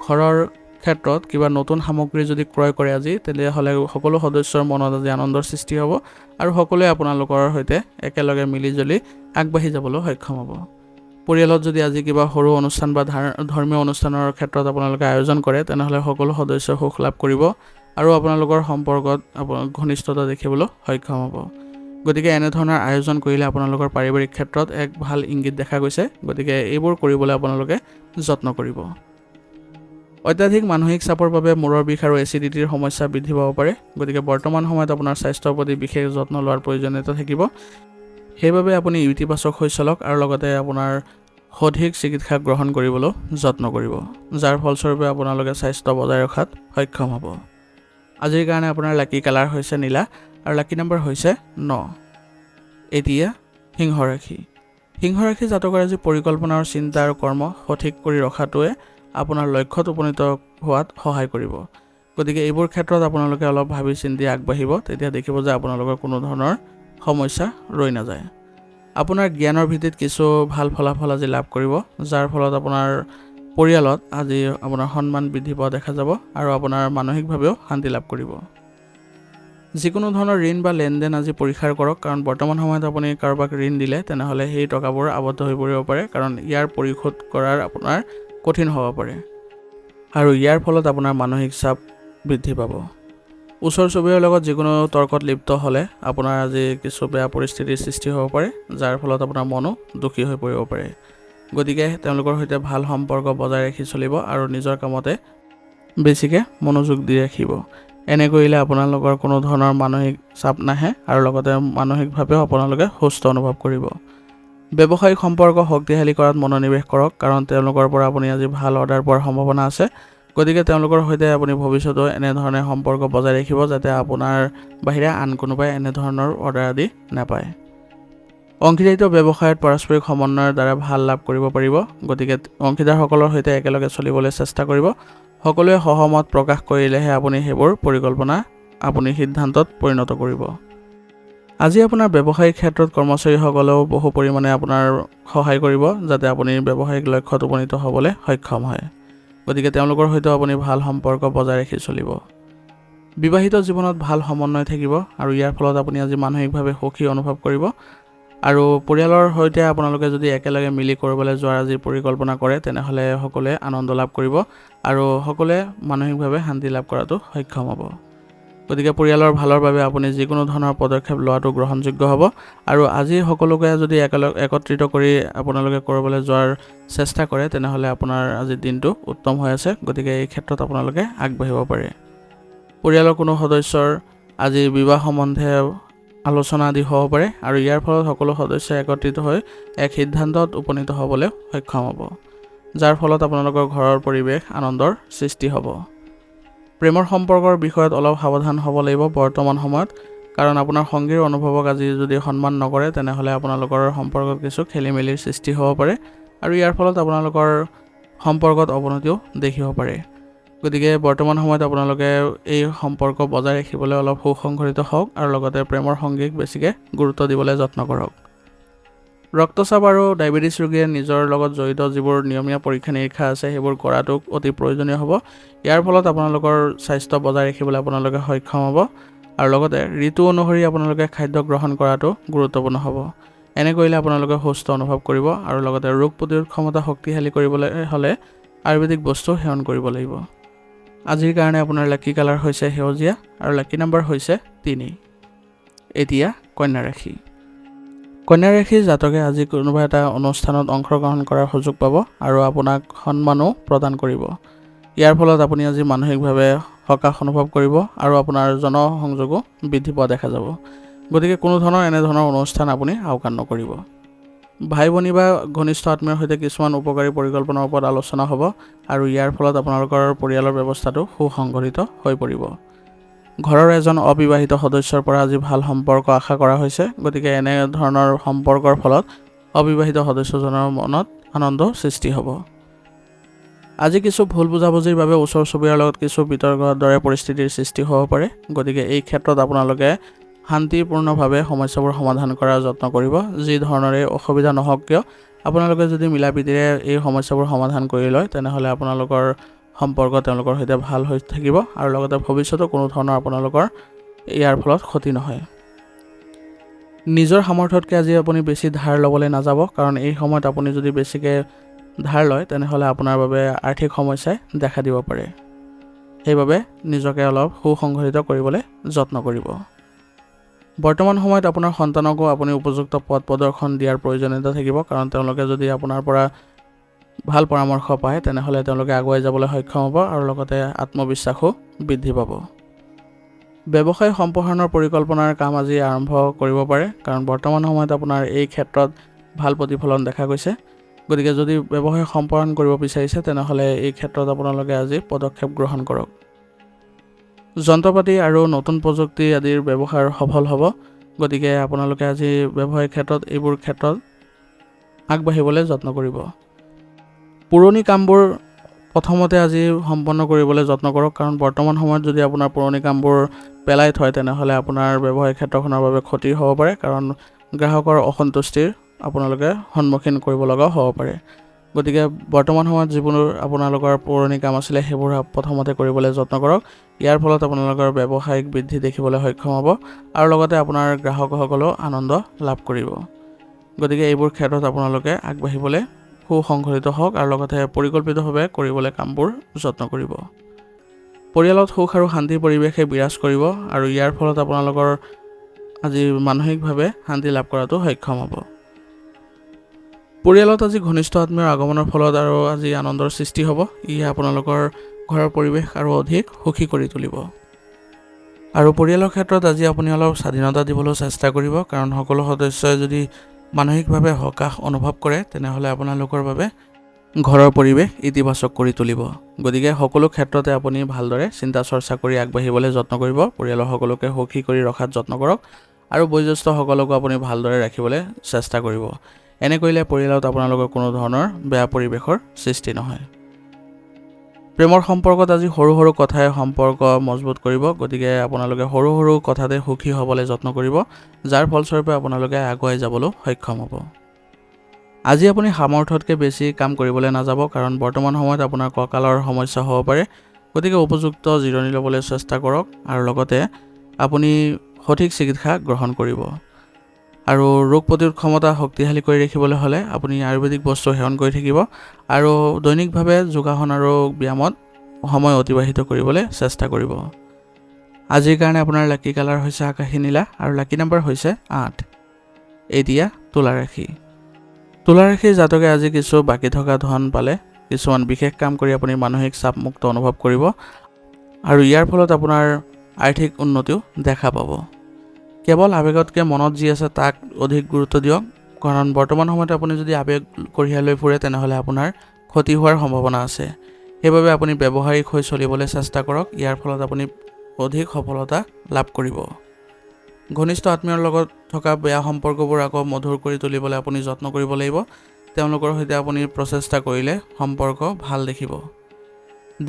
ঘৰৰ ক্ষেত্ৰত কিবা নতুন সামগ্ৰী যদি ক্ৰয় কৰে আজি, তেতিয়াহ'লে সকলো সদস্যৰ মনত আজি আনন্দৰ সৃষ্টি হ'ব আৰু সকলোৱে আপোনালোকৰ সৈতে একেলগে মিলি জুলি আগবাঢ়ি যাবলৈ সক্ষম হ'ব। পৰিয়ালত যদি আজি কিবা সৰু অনুষ্ঠান বা ধৰ্মীয় অনুষ্ঠানৰ ক্ষেত্ৰত আপোনালোকে আয়োজন কৰে তেনেহ'লে সকলো সদস্যই সুখ লাভ কৰিব আৰু আপোনালোকৰ সম্পৰ্কত ঘনিষ্ঠতা দেখিবলৈ সক্ষম হ'ব। গতিকে এনেধৰণৰ আয়োজন কৰিলে আপোনালোকৰ পাৰিবাৰিক ক্ষেত্ৰত এক ভাল ইংগিত দেখা গৈছে। গতিকে এইবোৰ কৰিবলৈ আপোনালোকে যত্ন কৰিব। অত্যাধিক মানসিক চাপৰ বাবে মূৰৰ বিষ আৰু এচিডিটিৰ সমস্যা বৃদ্ধি পাব পাৰে। গতিকে বৰ্তমান সময়ত আপোনাৰ স্বাস্থ্যৰ প্ৰতি বিশেষ যত্ন লোৱাৰ প্ৰয়োজনীয়তা থাকিব। সেইবাবে আপুনি ইতিবাচক হৈ চলক আৰু লগতে আপোনাৰ সঠিক চিকিৎসা গ্ৰহণ কৰিবলৈ যত্ন কৰিব, যাৰ ফলস্বৰূপে আপোনালোকে স্বাস্থ্য বজাই ৰখাত সক্ষম হ'ব। আজিৰ কাৰণে আপোনাৰ লাকি কালাৰ হৈছে নীলা আৰু লাকি নম্বৰ হৈছে 9। এতিয়া সিংহ ৰাশি। সিংহ ৰাশি জাতকৰ আজি পৰিকল্পনা আৰু চিন্তা আৰু কৰ্ম সঠিক কৰি ৰখাটোৱে আপোনাৰ লক্ষ্যত উপনীত হোৱাত সহায় কৰিব। গতিকে এইবোৰ ক্ষেত্ৰত আপোনালোকে অলপ ভাবি চিন্তি আগবাঢ়িব, তেতিয়া দেখিব যে আপোনালোকৰ কোনো ধৰণৰ সমস্যা ৰৈ নাযায়। আপোনাৰ জ্ঞানৰ ভিত্তিত কিছু ভাল ফলাফল আজি লাভ কৰিব, যাৰ ফলত আপোনাৰ পৰিয়ালত আজি আপোনাৰ সন্মান বৃদ্ধি পোৱা দেখা যাব আৰু আপোনাৰ মানসিকভাৱেও শান্তি লাভ কৰিব। যিকোনো ধৰণৰ ঋণ বা লেনদেন আজি পৰীক্ষা কৰক, কাৰণ বৰ্তমান সময়ত আপুনি কাৰোবাক ঋণ দিলে তেনেহ'লে সেই টকাবোৰ আবদ্ধ হৈ পৰিব পাৰে, কাৰণ ইয়াৰ পৰিশোধ কৰাৰ আপোনাৰ কঠিন হ'ব পাৰে আৰু ইয়াৰ ফলত আপোনাৰ মানসিক চাপ বৃদ্ধি পাব। ওচৰ চুবুৰীয়াৰ লগত যিকোনো তৰ্কত লিপ্ত হ'লে আপোনাৰ আজি কিছু বেয়া পৰিস্থিতিৰ সৃষ্টি হ'ব পাৰে, যাৰ ফলত আপোনাৰ মনো দুখী হৈ পৰিব পাৰে। গতিকে তেওঁলোকৰ সৈতে ভাল সম্পৰ্ক বজাই ৰাখি চলিব আৰু নিজৰ কামতে বেছিকৈ মনোযোগ দি ৰাখিব। এনে কৰিলে আপোনালোকৰ কোনো ধৰণৰ মানসিক চাপ নাহে আৰু লগতে মানসিকভাৱেও আপোনালোকে সুস্থ অনুভৱ কৰিব। ব্যৱসায়িক সম্পৰ্ক শক্তিশালী কৰাত মনোনিৱেশ কৰক, কাৰণ তেওঁলোকৰ পৰা আপুনি আজি ভাল অৰ্ডাৰ পোৱাৰ সম্ভাৱনা আছে। গতিকে তেওঁলোকৰ সৈতে আপুনি ভৱিষ্যতেও এনেধৰণে সম্পৰ্ক বজাই ৰাখিব যাতে আপোনাৰ বাহিৰে আন কোনোবাই এনেধৰণৰ অৰ্ডাৰ আদি নাপায়। অংশীদাৰিত্ব ব্যৱসায়ত পাৰস্পৰিক সমন্বয়ৰ দ্বাৰা ভাল লাভ কৰিব পাৰিব। গতিকে অংশীদাৰসকলৰ সৈতে একেলগে চলিবলৈ চেষ্টা কৰিব। সকলোৱে সহমত প্ৰকাশ কৰিলেহে আপুনি সেইবোৰ পৰিকল্পনা আপুনি সিদ্ধান্তত পৰিণত কৰিব। আজি আপোনাৰ ব্যৱসায়িক ক্ষেত্ৰত কৰ্মচাৰীসকলেও বহু পৰিমাণে আপোনাৰ সহায় কৰিব যাতে আপুনি ব্যৱসায়িক লক্ষ্যত উপনীত হ'বলৈ সক্ষম হয়। গতিকে তেওঁলোকৰ সৈতেও আপুনি ভাল সম্পৰ্ক বজাই ৰাখি চলিব। বিবাহিত জীৱনত ভাল সমন্বয় থাকিব আৰু ইয়াৰ ফলত আপুনি আজি মানসিকভাৱে সুখী অনুভৱ কৰিব আৰু পৰিয়ালৰ সৈতে আপোনালোকে যদি একেলগে মিলি কৰিবলৈ যোৱাৰ আজি পৰিকল্পনা কৰে তেনেহ'লে সকলোৱে আনন্দ লাভ কৰিব আৰু সকলোৱে মানসিকভাৱে শান্তি লাভ কৰাটো সক্ষম হ'ব। গতিকে পৰিয়ালৰ ভালৰ বাবে আপুনি যিকোনো ধৰণৰ পদক্ষেপ লোৱাটো গ্ৰহণযোগ্য হ'ব আৰু আজি সকলোকে যদি একত্ৰিত কৰি আপোনালোকে কৰিবলৈ যোৱাৰ চেষ্টা কৰে তেনেহ'লে আপোনাৰ আজিৰ দিনটো উত্তম হৈ আছে। গতিকে এই ক্ষেত্ৰত আপোনালোকে আগবাঢ়িব পাৰে। পৰিয়ালৰ কোনো সদস্যৰ আজি বিবাহ সম্বন্ধে আলোচনা আদি হ'ব পাৰে আৰু ইয়াৰ ফলত সকলো সদস্যই একত্ৰিত হৈ এক সিদ্ধান্তত উপনীত হ'বলৈ সক্ষম হ'ব, যাৰ ফলত আপোনালোকৰ ঘৰৰ পৰিৱেশ আনন্দৰ সৃষ্টি হ'ব। প্ৰেমৰ সম্পৰ্কৰ বিষয়ত অলপ সাৱধান হ'ব লাগিব বৰ্তমান সময়ত, কাৰণ আপোনাৰ সংগীৰ অনুভৱক আজি যদি সন্মান নকৰে তেনেহ'লে আপোনালোকৰ সম্পৰ্কত কিছু খেলিমেলিৰ সৃষ্টি হ'ব পাৰে আৰু ইয়াৰ ফলত আপোনালোকৰ সম্পৰ্কত অৱনতিও দেখিব পাৰে। গতিকে বৰ্তমান সময়ত আপোনালোকে এই সম্পৰ্ক বজাই ৰাখিবলৈ অলপ সুসংগঠিত হওক আৰু লগতে প্ৰেমৰ সংগীক বেছিকৈ গুৰুত্ব দিবলৈ যত্ন কৰক। ৰক্তচাপ আৰু ডায়েবেটিছ ৰোগীয়ে নিজৰ লগত জড়িত যিবোৰ নিয়মীয়া পৰীক্ষা নিৰীক্ষা আছে সেইবোৰ কৰাটো অতি প্ৰয়োজনীয় হ'ব। ইয়াৰ ফলত আপোনালোকৰ স্বাস্থ্য বজাই ৰাখিবলৈ আপোনালোকে সক্ষম হ'ব আৰু লগতে ঋতু অনুসৰি আপোনালোকে খাদ্য গ্ৰহণ কৰাটো গুৰুত্বপূৰ্ণ হ'ব। এনে কৰিলে আপোনালোকে সুস্থ অনুভৱ কৰিব আৰু লগতে ৰোগ প্ৰতিৰোধ ক্ষমতা শক্তিশালী কৰিবলৈ হ'লে আয়ুৰ্বেদিক বস্তু সেৱন কৰিব লাগিব। আজিৰ কাৰণে আপোনাৰ লাকি কালাৰ হৈছে সেউজীয়া আৰু লাকি নম্বৰ হৈছে 3। এতিয়া কন্যা ৰাশি। কন্যা ৰাশিৰ জাতকে আজি কোনোবা এটা অনুষ্ঠানত অংশগ্ৰহণ কৰাৰ সুযোগ পাব আৰু আপোনাক সন্মানো প্ৰদান কৰিব। ইয়াৰ ফলত আপুনি আজি মানসিকভাৱে সকাহ অনুভৱ কৰিব আৰু আপোনাৰ জনসংযোগো বৃদ্ধি পোৱা দেখা যাব। গতিকে কোনো ধৰণৰ এনেধৰণৰ অনুষ্ঠান আপুনি আওকাণ নকৰিব। ভাই ভনী বা ঘনিষ্ঠ আত্মীয়ৰ সৈতে কিছুমান উপকাৰী পৰিকল্পনাৰ ওপৰত আলোচনা হ'ব আৰু ইয়াৰ ফলত আপোনালোকৰ পৰিয়ালৰ ব্যৱস্থাটো সুসংগঠিত হৈ পৰিব। ঘৰৰ এজন অবিবাহিত সদস্যৰ পৰা আজি ভাল সম্পৰ্ক আশা কৰা হৈছে। গতিকে এনে ধৰণৰ সম্পৰ্কৰ ফলত অবিবাহিত সদস্যজনৰ মনত আনন্দ সৃষ্টি হ'ব। আজি কিছু ভুল বুজাবুজিৰ বাবে ওচৰ চুবুৰীয়াৰ লগত কিছু বিতৰ্কৰ দৰে পৰিস্থিতিৰ সৃষ্টি হ'ব পাৰে। গতিকে এই ক্ষেত্ৰত আপোনালোকে শান্তিপূৰ্ণভাৱে সমস্যাবোৰ সমাধান কৰাৰ যত্ন কৰিব। যি ধৰণৰে অসুবিধা নহওক কিয় আপোনালোকে যদি মিলা প্ৰীতিৰে এই সমস্যাবোৰ সমাধান কৰি লয় তেনেহ'লে আপোনালোকৰ সম্পৰ্ক তেওঁলোকৰ সৈতে ভাল হৈ থাকিব আৰু লগতে ভৱিষ্যতেও কোনো ধৰণৰ আপোনালোকৰ ইয়াৰ ফলত ক্ষতি নহয়। নিজৰ সামৰ্থ্যতকৈ আজি আপুনি বেছি ধাৰ ল'বলৈ নাযাব, কাৰণ এই সময়ত আপুনি যদি বেছিকৈ ধাৰ লয় তেনেহ'লে আপোনাৰ বাবে আৰ্থিক সমস্যাই দেখা দিব পাৰে। সেইবাবে নিজকে অলপ সুসংগঠিত কৰিবলৈ যত্ন কৰিব। বৰ্তমান সময়ত আপোনাৰ সন্তানকো আপুনি উপযুক্ত পথ প্ৰদৰ্শন দিয়াৰ প্ৰয়োজনীয়তা থাকিব, কাৰণ তেওঁলোকে যদি আপোনাৰ পৰা ভাল পৰামৰ্শ পায় তেনেহ'লে তেওঁলোকে আগুৱাই যাবলৈ সক্ষম হ'ব আৰু লগতে আত্মবিশ্বাসো বৃদ্ধি পাব। ব্যৱসায় সম্প্ৰসাৰণৰ পৰিকল্পনাৰ কাম আজি আৰম্ভ কৰিব পাৰে, কাৰণ বৰ্তমান সময়ত আপোনাৰ এই ক্ষেত্ৰত ভাল প্ৰতিফলন দেখা গৈছে। গতিকে যদি ব্যৱসায় সম্প্ৰসাৰণ কৰিব বিচাৰিছে তেনেহ'লে এই ক্ষেত্ৰত আপোনালোকে আজি পদক্ষেপ গ্ৰহণ কৰক। যন্ত্ৰপাতি আৰু নতুন প্ৰযুক্তি আদিৰ ব্যৱহাৰ সফল হ'ব, গতিকে আপোনালোকে আজি ব্যৱসায়িক ক্ষেত্ৰত এইবোৰ ক্ষেত্ৰত আগবাঢ়িবলৈ যত্ন কৰিব। পুৰণি কামবোৰ প্ৰথমতে আজি সম্পন্ন কৰিবলৈ যত্ন কৰক, কাৰণ বৰ্তমান সময়ত যদি আপোনাৰ পুৰণি কামবোৰ পেলাই থয় তেনেহ'লে আপোনাৰ ব্যৱসায়িক ক্ষেত্ৰখনৰ বাবে ক্ষতি হ'ব পাৰে, কাৰণ গ্ৰাহকৰ অসন্তুষ্টিৰ আপোনালোকে সন্মুখীন কৰিব লগাও হ'ব পাৰে। গতিকে বৰ্তমান সময়ত যিবোৰ আপোনালোকৰ পুৰণি কাম আছিলে সেইবোৰ প্ৰথমতে কৰিবলৈ যত্ন কৰক। ইয়াৰ ফলত আপোনালোকৰ ব্যৱসায়িক বৃদ্ধি দেখিবলৈ সক্ষম হ'ব আৰু লগতে আপোনাৰ গ্ৰাহকসকলেও আনন্দ লাভ কৰিব। গতিকে এইবোৰ ক্ষেত্ৰত আপোনালোকে আগবাঢ়িবলৈ সুসংগঠিত হওক আৰু লগতে পৰিকল্পিতভাৱে কৰিবলৈ কামবোৰ যত্ন কৰিব। পৰিয়ালত সুখ আৰু শান্তিৰ পৰিৱেশে বিৰাজ কৰিব আৰু ইয়াৰ ফলত আপোনালোকৰ আজি মানসিকভাৱে শান্তি লাভ কৰাটো সক্ষম হ'ব। পৰিয়ালত আজি ঘনিষ্ঠ আত্মীয়ৰ আগমনৰ ফলত আৰু আজি আনন্দৰ সৃষ্টি হ'ব। ই আপোনালোকৰ ঘৰৰ পৰিৱেশ আৰু অধিক সুখী কৰি তুলিব। আৰু পৰিয়ালৰ ক্ষেত্ৰত আজি আপুনি অলপ স্বাধীনতা দিবলৈ চেষ্টা কৰিব, কাৰণ সকলো সদস্যই যদি মানসিকভাৱে সকাহ অনুভৱ কৰে তেনেহ'লে আপোনালোকৰ বাবে ঘৰৰ পৰিৱেশ ইতিবাচক কৰি তুলিব। গতিকে সকলো ক্ষেত্ৰতে আপুনি ভালদৰে চিন্তা চৰ্চা কৰি আগবাঢ়িবলৈ যত্ন কৰিব। পৰিয়ালৰ সকলোকে সুখী কৰি ৰখাত যত্ন কৰক আৰু বয়োজ্যেষ্ঠসকলকো আপুনি ভালদৰে ৰাখিবলৈ চেষ্টা কৰিব। এনে কৰিলে পৰিয়ালত আপোনালোকৰ কোনো ধৰণৰ বেয়া পৰিৱেশৰ সৃষ্টি নহয়। প্ৰেমৰ সম্পৰ্কত আজি সৰু সৰু কথাই সম্পৰ্ক মজবুত কৰিব, গতিকে আপোনালোকে সৰু সৰু কথাতে সুখী হ'বলৈ যত্ন কৰিব, যাৰ ফলস্বৰূপে আপোনালোকে আগুৱাই যাবলৈ সক্ষম হ'ব। আজি আপুনি সামৰ্থ্যতকৈ বেছি কাম কৰিবলৈ নাযাব, কাৰণ বৰ্তমান সময়ত আপোনাৰ কঁকালৰ সমস্যা হ'ব পাৰে। গতিকে উপযুক্ত জিৰণি ল'বলৈ চেষ্টা কৰক আৰু লগতে আপুনি সঠিক চিকিৎসা গ্ৰহণ কৰিব। আৰু ৰোগ প্ৰতিৰোধ ক্ষমতা শক্তিশালী কৰি ৰাখিবলৈ হ'লে আপুনি আয়ুৰ্বেদিক বস্তু সেৱন কৰি থাকিব আৰু দৈনিকভাৱে যোগাসন আৰু ব্যায়ামত সময় অতিবাহিত কৰিবলৈ চেষ্টা কৰিব। আজিৰ কাৰণে আপোনাৰ লাকি কালাৰ হৈছে আকাশী নীলা আৰু লাকি নাম্বাৰ হৈছে 8। এতিয়া তুলা ৰাশি। তুলা ৰাশিৰ জাতকে আজি কিছু বাকী থকা ধন পালে কিছুমান বিশেষ কাম কৰি আপুনি মানসিক চাপমুক্ত অনুভৱ কৰিব আৰু ইয়াৰ ফলত আপোনাৰ আৰ্থিক উন্নতিও দেখা পাব। কেৱল আৱেগতকৈ মনত যি আছে তাক অধিক গুৰুত্ব দিয়ক, কাৰণ বৰ্তমান সময়ত আপুনি যদি আৱেগ কঢ়িয়াই লৈ ফুৰে তেনেহ'লে আপোনাৰ ক্ষতি হোৱাৰ সম্ভাৱনা আছে। সেইবাবে আপুনি ব্যৱহাৰিক হৈ চলিবলৈ চেষ্টা কৰক, ইয়াৰ ফলত আপুনি অধিক সফলতা লাভ কৰিব। ঘনিষ্ঠ আত্মীয়ৰ লগত থকা বেয়া সম্পৰ্কবোৰ আকৌ মধুৰ কৰি তুলিবলৈ আপুনি যত্ন কৰিব লাগিব। তেওঁলোকৰ সৈতে আপুনি প্ৰচেষ্টা কৰিলে সম্পৰ্ক ভাল দেখিব।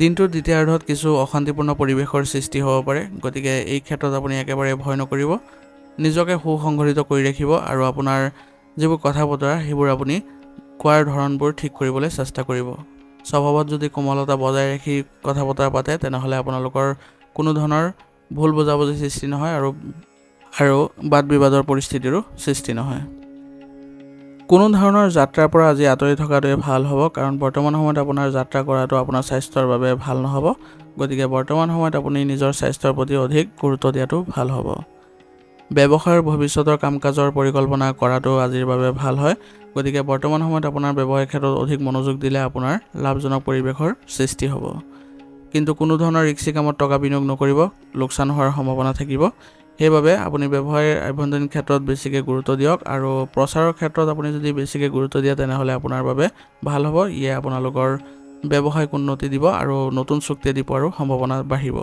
দিনটোৰ দ্বিতীয়াৰ্ধত কিছু অশান্তিপূৰ্ণ পৰিৱেশৰ সৃষ্টি হ'ব পাৰে, গতিকে এই ক্ষেত্ৰত আপুনি একেবাৰে ভয় নকৰিব। নিজকে সুসংগঠিত কৰি ৰাখিব আৰু আপোনাৰ যিবোৰ কথা বতৰা সেইবোৰ আপুনি কোৱাৰ ধৰণবোৰ ঠিক কৰিবলৈ চেষ্টা কৰিব। স্বভাৱত যদি কোমলতা বজাই ৰাখি কথা বতৰা পাতে তেনেহ'লে আপোনালোকৰ কোনো ধৰণৰ ভুল বুজাবুজি সৃষ্টি নহয় আৰু বাদ বিবাদৰ পৰিস্থিতিৰো সৃষ্টি নহয়। কোনো ধৰণৰ যাত্ৰাৰ পৰা আজি আঁতৰি থকাটোৱে ভাল হ'ব, কাৰণ বৰ্তমান সময়ত আপোনাৰ যাত্ৰা কৰাটো আপোনাৰ স্বাস্থ্যৰ বাবে ভাল নহ'ব। গতিকে বৰ্তমান সময়ত আপুনি নিজৰ স্বাস্থ্যৰ প্ৰতি অধিক গুৰুত্ব দিয়াটো ভাল হ'ব। ব্যৱসায়ৰ ভৱিষ্যতৰ কাম কাজৰ পৰিকল্পনা কৰাটো আজিৰ বাবে ভাল হয়। গতিকে বৰ্তমান সময়ত আপোনাৰ ব্যৱসায়িক ক্ষেত্ৰত অধিক মনোযোগ দিলে আপোনাৰ লাভজনক পৰিৱেশৰ সৃষ্টি হ'ব। কিন্তু কোনো ধৰণৰ ৰিস্কি কামত টকা বিনিয়োগ নকৰিব, লোকচান হোৱাৰ সম্ভাৱনা থাকিব। সেইবাবে আপুনি ব্যৱসায়ৰ আভ্যন্তৰীণ ক্ষেত্ৰত বেছিকৈ গুৰুত্ব দিয়ক আৰু প্ৰচাৰৰ ক্ষেত্ৰত আপুনি যদি বেছিকৈ গুৰুত্ব দিয়ে তেনেহ'লে আপোনাৰ বাবে ভাল হ'ব। ইয়ে আপোনালোকৰ ব্যৱসায়িক উন্নতি দিব আৰু নতুন চুক্তি দি পোৱাৰো সম্ভাৱনা বাঢ়িব।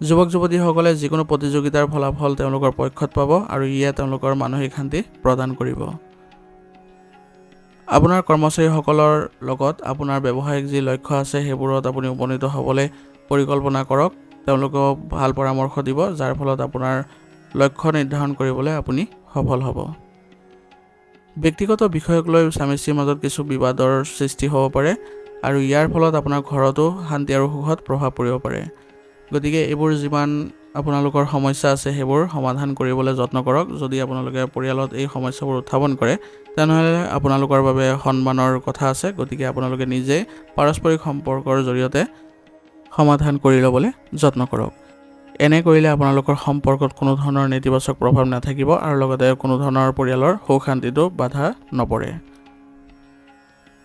যুৱক যুৱতীসকলে যিকোনো প্ৰতিযোগিতাৰ ফলাফল তেওঁলোকৰ পক্ষত পাব আৰু ইয়ে তেওঁলোকৰ মানসিক শান্তি প্ৰদান কৰিব। আপোনাৰ কৰ্মচাৰীসকলৰ লগত আপোনাৰ ব্যৱসায়িক যি লক্ষ্য আছে সেইবোৰত আপুনি উপনীত হ'বলৈ পৰিকল্পনা কৰক। তেওঁলোকেও ভাল পৰামৰ্শ দিব, যাৰ ফলত আপোনাৰ লক্ষ্য নিৰ্ধাৰণ কৰিবলৈ আপুনি সফল হ'ব। ব্যক্তিগত বিষয়ক লৈ স্বামী স্ত্ৰীৰ মাজত কিছু বিবাদৰ সৃষ্টি হ'ব পাৰে আৰু ইয়াৰ ফলত আপোনাৰ ঘৰতো শান্তি আৰু সুখত প্ৰভাৱ পৰিব পাৰে। গতিকে এইবোৰ যিমান আপোনালোকৰ সমস্যা আছে সেইবোৰ সমাধান কৰিবলৈ যত্ন কৰক। যদি আপোনালোকে পৰিয়ালত এই সমস্যাবোৰ উত্থাপন কৰে তেনেহ'লে আপোনালোকৰ বাবে সন্মানৰ কথা আছে। গতিকে আপোনালোকে নিজে পাৰস্পৰিক সম্পৰ্কৰ জৰিয়তে সমাধান কৰি ল'বলৈ যত্ন কৰক। এনে কৰিলে আপোনালোকৰ সম্পৰ্কত কোনো ধৰণৰ নেতিবাচক প্ৰভাৱ নাথাকিব আৰু লগতে কোনো ধৰণৰ পৰিয়ালৰ সুখ শান্তিটো বাধা নপৰে।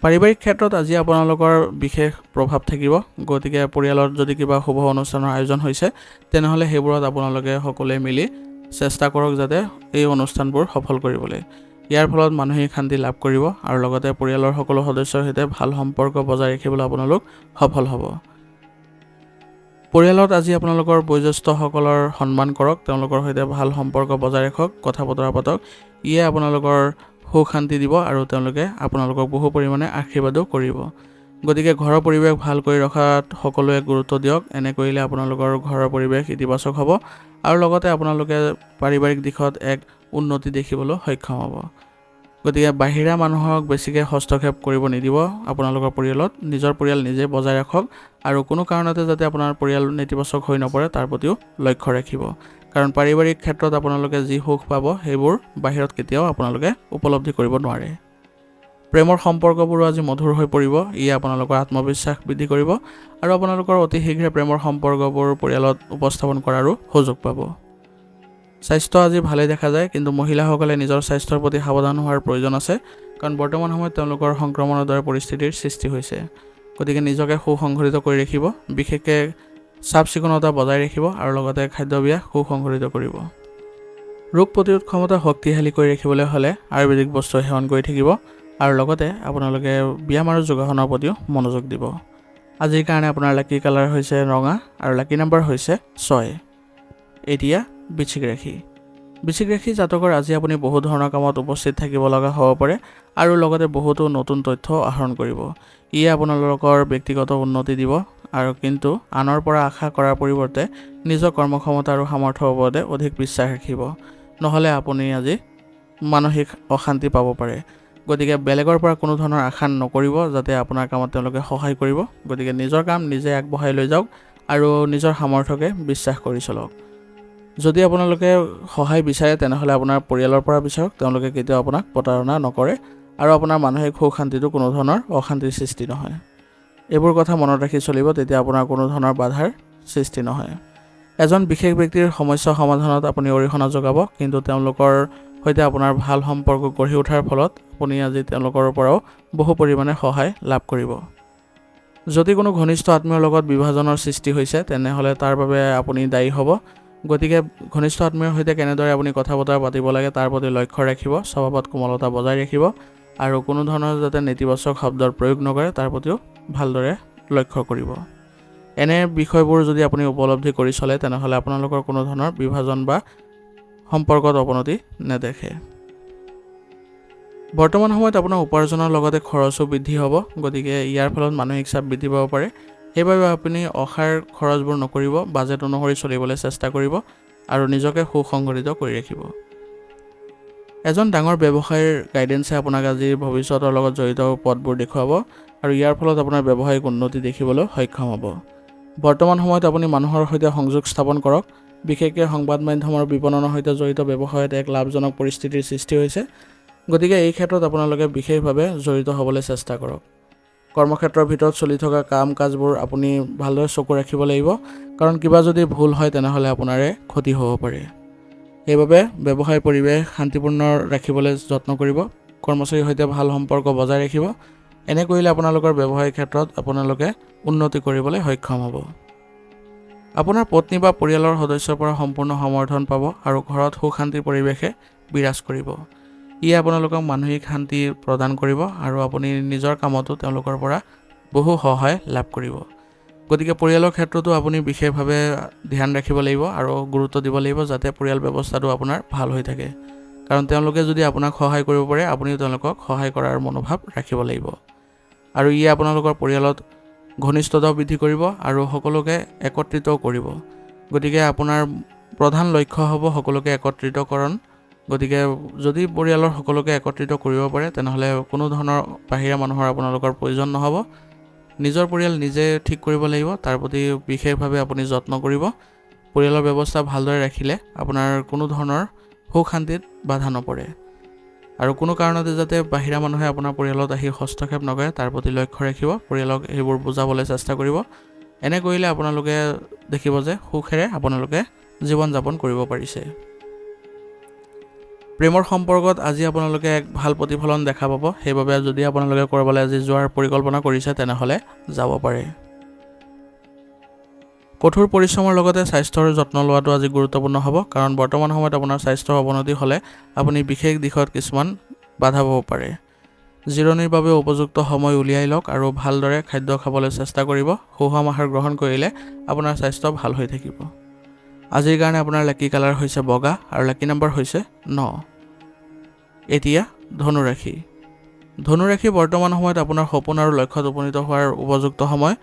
পাৰিবাৰিক ক্ষেত্ৰত আজি আপোনালোকৰ বিশেষ প্ৰভাৱ থাকিব। গতিকে পৰিয়ালত যদি কিবা শুভ অনুষ্ঠানৰ আয়োজন হৈছে তেনেহ'লে সেইবোৰত আপোনালোকে সকলোৱে মিলি চেষ্টা কৰক যাতে এই অনুষ্ঠানবোৰ সফল কৰিবলৈ। ইয়াৰ ফলত মানসিক শান্তি লাভ কৰিব আৰু লগতে পৰিয়ালৰ সকলো সদস্যৰ সৈতে ভাল সম্পৰ্ক বজাই ৰাখিবলৈ আপোনালোক সফল হ'ব। পৰিয়ালত আজি আপোনালোকৰ বয়োজ্যেষ্ঠসকলৰ সন্মান কৰক, তেওঁলোকৰ সৈতে ভাল সম্পৰ্ক বজাই ৰাখক, কথা বতৰা পাতক। ইয়ে আপোনালোকৰ সুখ শান্তি দিব আৰু তেওঁলোকে আপোনালোকক বহু পৰিমাণে আশীৰ্বাদো কৰিব। গতিকে ঘৰৰ পৰিৱেশ ভাল কৰি ৰখাত সকলোৱে গুৰুত্ব দিয়ক। এনে কৰিলে আপোনালোকৰ ঘৰৰ পৰিৱেশ ইতিবাচক হ'ব আৰু লগতে আপোনালোকে পাৰিবাৰিক দিশত এক উন্নতি দেখিবলৈ সক্ষম হ'ব। গতিকে বাহিৰা মানুহক বেছিকৈ হস্তক্ষেপ কৰিব নিদিব আপোনালোকৰ পৰিয়ালত। নিজৰ পৰিয়াল নিজে বজাই ৰাখক আৰু কোনো কাৰণতে যাতে আপোনাৰ পৰিয়াল নেতিবাচক হৈ নপৰে তাৰ প্ৰতিও লক্ষ্য ৰাখিব। কাৰণ পাৰিবাৰিক ক্ষেত্ৰত আপোনালোকে যি সুখ পাব সেইবোৰ বাহিৰত কেতিয়াও আপোনালোকে উপলব্ধি কৰিব নোৱাৰে। প্ৰেমৰ সম্পৰ্কবোৰো আজি মধুৰ হৈ পৰিব। ই আপোনালোকৰ আত্মবিশ্বাস বৃদ্ধি কৰিব আৰু আপোনালোকৰ অতি শীঘ্ৰে প্ৰেমৰ সম্পৰ্কবোৰ পৰিয়ালত উপস্থাপন কৰাৰো সুযোগ পাব। স্বাস্থ্য আজি ভালেই দেখা যায়, কিন্তু মহিলাসকলে নিজৰ স্বাস্থ্যৰ প্ৰতি সাৱধান হোৱাৰ প্ৰয়োজন আছে। কাৰণ বৰ্তমান সময়ত তেওঁলোকৰ সংক্ৰমণৰ দৰে পৰিস্থিতিৰ সৃষ্টি হৈছে। গতিকে নিজকে সুসংগঠিত কৰি ৰাখিব, বিশেষকৈ চাফ চিকুণতা বজাই ৰাখিব আৰু লগতে খাদ্যাভ্যাস সুসংগঠিত কৰিব। ৰোগ প্ৰতিৰোধ ক্ষমতা শক্তিশালী কৰি ৰাখিবলৈ হ'লে আয়ুৰ্বেদিক বস্তু সেৱন কৰি থাকিব আৰু লগতে আপোনালোকে ব্যায়াম আৰু যোগাসনৰ প্ৰতিও মনোযোগ দিব। আজিৰ কাৰণে আপোনাৰ লাকি কালাৰ হৈছে ৰঙা আৰু লাকি নাম্বাৰ হৈছে 6। এতিয়া বৃশ্চিক ৰাশি। বৃশ্চিক ৰাশি জাতকৰ আজি আপুনি বহু ধৰণৰ কামত উপস্থিত থাকিব লগা হ'ব পাৰে আৰু লগতে বহুতো নতুন তথ্য আহৰণ কৰিব। ইয়ে আপোনালোকৰ ব্যক্তিগত উন্নতি দিব আৰু কিন্তু আনৰ পৰা আশা কৰাৰ পৰিৱৰ্তে নিজৰ কৰ্মক্ষমতা আৰু সামৰ্থ্যৰ ওপৰতে অধিক বিশ্বাস ৰাখিব। নহ'লে আপুনি আজি মানসিক অশান্তি পাব পাৰে। গতিকে বেলেগৰ পৰা কোনো ধৰণৰ আশা নকৰিব যাতে আপোনাৰ কামত তেওঁলোকে সহায় কৰিব। গতিকে নিজৰ কাম নিজে আগবঢ়াই লৈ যাওক আৰু নিজৰ সামৰ্থ্যকে বিশ্বাস কৰি চলক। যদি আপোনালোকে সহায় বিচাৰে তেনেহ'লে আপোনাৰ পৰিয়ালৰ পৰা বিচাৰক। তেওঁলোকে কেতিয়াও আপোনাক প্ৰতাৰণা নকৰে আৰু আপোনাৰ মানসিক সুখ শান্তিটো কোনো ধৰণৰ অশান্তিৰ সৃষ্টি নহয়। এইবোৰ কথা মনত ৰাখি চলিব, তেতিয়া আপোনাৰ কোনো ধৰণৰ বাধাৰ সৃষ্টি নহয়। এজন বিশেষ ব্যক্তিৰ সমস্যা সমাধানত আপুনি অৰিহণা যোগাব, কিন্তু তেওঁলোকৰ সৈতে আপোনাৰ ভাল সম্পৰ্ক গঢ়ি উঠাৰ ফলত আপুনি আজি তেওঁলোকৰ পৰাও বহু পৰিমাণে সহায় লাভ কৰিব। যদি কোনো ঘনিষ্ঠ আত্মীয়ৰ লগত বিভাজনৰ সৃষ্টি হৈছে তেনেহ'লে তাৰ বাবে আপুনি দায়ী হ'ব। গতিকে ঘনিষ্ঠ আত্মীয়ৰ সৈতে কেনেদৰে আপুনি কথা বতৰা পাতিব লাগে তাৰ প্ৰতি লক্ষ্য ৰাখিব, স্বভাৱত কোমলতা বজাই ৰাখিব আৰু কোনো ধৰণৰ যাতে নেতিবাচক শব্দৰ প্ৰয়োগ নকৰে তাৰ প্ৰতিও ভালদৰে লক্ষ্য কৰিব। এনে বিষয়বোৰ যদি আপুনি উপলব্ধি কৰি চলে তেনেহ'লে আপোনালোকৰ কোনো ধৰণৰ বিভাজন বা সম্পৰ্কত অৱনতি নেদেখে। বৰ্তমান সময়ত আপোনাৰ উপাৰ্জনৰ লগতে খৰচো বৃদ্ধি হ'ব। গতিকে ইয়াৰ ফলত মানসিক চাপ বৃদ্ধি পাব পাৰে। সেইবাবে আপুনি অসাৰ খৰচবোৰ নকৰিব, বাজেট অনুসৰি চলিবলৈ চেষ্টা কৰিব আৰু নিজকে সুসংগঠিত কৰি ৰাখিব। এজন ডাঙৰ ব্যৱসায়ীৰ গাইডেন্সে আপোনাক আজি ভৱিষ্যতৰ লগত জড়িত পথবোৰ দেখুৱাব আৰু ইয়াৰ ফলত আপোনাৰ ব্যৱসায়িক উন্নতি দেখিবলৈ সক্ষম হ'ব। বৰ্তমান সময়ত আপুনি মানুহৰ সৈতে সংযোগ স্থাপন কৰক। বিশেষকৈ সংবাদ মাধ্যমৰ বিপণনৰ সৈতে জড়িত ব্যৱসায়ত এক লাভজনক পৰিস্থিতিৰ সৃষ্টি হৈছে। গতিকে এই ক্ষেত্ৰত আপোনালোকে বিশেষভাৱে জড়িত হ'বলৈ চেষ্টা কৰক। কৰ্মক্ষেত্ৰৰ ভিতৰত চলি থকা কাম কাজবোৰ আপুনি ভালদৰে চকু ৰাখিব লাগিব, কাৰণ কিবা যদি ভুল হয় তেনেহ'লে আপোনাৰে ক্ষতি হ'ব পাৰে। সেইবাবে ব্যৱসায় পৰিৱেশ শান্তিপূৰ্ণ ৰাখিবলৈ যত্ন কৰিব, কৰ্মচাৰীৰ সৈতে ভাল সম্পৰ্ক বজাই ৰাখিব। এনে কৰিলে আপোনালোকৰ ব্যৱসায়িক ক্ষেত্ৰত আপোনালোকে উন্নতি কৰিবলৈ সক্ষম হ'ব। আপোনাৰ পত্নী বা পৰিয়ালৰ সদস্যৰ পৰা সম্পূৰ্ণ সমৰ্থন পাব আৰু ঘৰত সুখ শান্তিৰ পৰিৱেশে বিৰাজ কৰিব। ইয়ে আপোনালোকক মানসিক শান্তি প্ৰদান কৰিব আৰু আপুনি নিজৰ কামতো তেওঁলোকৰ পৰা বহু সহায় লাভ কৰিব। গতিকে পৰিয়ালৰ ক্ষেত্ৰতো আপুনি বিশেষভাৱে ধ্যান ৰাখিব লাগিব আৰু গুৰুত্ব দিব লাগিব যাতে পৰিয়াল ব্যৱস্থাটো আপোনাৰ ভাল হৈ থাকে। কাৰণ তেওঁলোকে যদি আপোনাক সহায় কৰিব পাৰে আপুনিও তেওঁলোকক সহায় কৰাৰ মনোভাৱ ৰাখিব লাগিব। আৰু ইয়ে আপোনালোকৰ পৰিয়ালত ঘনিষ্ঠতাও বৃদ্ধি কৰিব আৰু সকলোকে একত্ৰিতও কৰিব। গতিকে আপোনাৰ প্ৰধান লক্ষ্য হ'ব সকলোকে একত্ৰিতকৰণ। গতিকে যদি পৰিয়ালৰ সকলোকে একত্ৰিত কৰিব পাৰে তেনেহ'লে কোনো ধৰণৰ বাহিৰা মানুহৰ আপোনালোকৰ প্ৰয়োজন নহ'ব। নিজৰ পৰিয়াল নিজে ঠিক কৰিব লাগিব, তাৰ প্ৰতি বিশেষভাৱে আপুনি যত্ন কৰিব। পৰিয়ালৰ ব্যৱস্থা ভালদৰে ৰাখিলে আপোনাৰ কোনো ধৰণৰ সুখ শান্তিত বাধা নপৰে আৰু কোনো কাৰণতে যাতে বাহিৰা মানুহে আপোনাৰ পৰিয়ালত আহি হস্তক্ষেপ নকৰে তাৰ প্ৰতি লক্ষ্য ৰাখিব, পৰিয়ালক এইবোৰ বুজাবলৈ চেষ্টা কৰিব। এনে কৰিলে আপোনালোকে দেখিব যে সুখেৰে আপোনালোকে জীৱন যাপন কৰিব পাৰিছে। প্ৰেমৰ সম্পৰ্কত আজি আপোনালোকে এক ভাল প্ৰতিফলন দেখা পাব, সেইবাবে যদি আপোনালোকে ক'ৰবালৈ আজি যোৱাৰ পৰিকল্পনা কৰিছে তেনেহ'লে যাব পাৰে। কঠোৰ পৰিশ্ৰমৰ লগতে স্বাস্থ্যৰ যত্ন লোৱাটো আজি গুৰুত্বপূৰ্ণ হ'ব, কাৰণ বৰ্তমান সময়ত আপোনাৰ স্বাস্থ্যৰ অৱনতি হ'লে আপুনি বিশেষ দিশত কিছুমান বাধা পাব পাৰে। জিৰণিৰ বাবে উপযুক্ত সময় উলিয়াই লওক আৰু ভালদৰে খাদ্য খাবলৈ চেষ্টা কৰিব। সুষম আহাৰ গ্ৰহণ কৰিলে আপোনাৰ স্বাস্থ্য ভাল হৈ থাকিব। আজিৰ কাৰণে আপোনাৰ লাকি কালাৰ হৈছে বগা আৰু লাকি নম্বৰ হৈছে 9। এতিয়া ধনুৰাশি। ধনুৰাশি বৰ্তমান সময়ত আপোনাৰ সপোন আৰু লক্ষ্যত উপনীত হোৱাৰ উপযুক্ত সময়।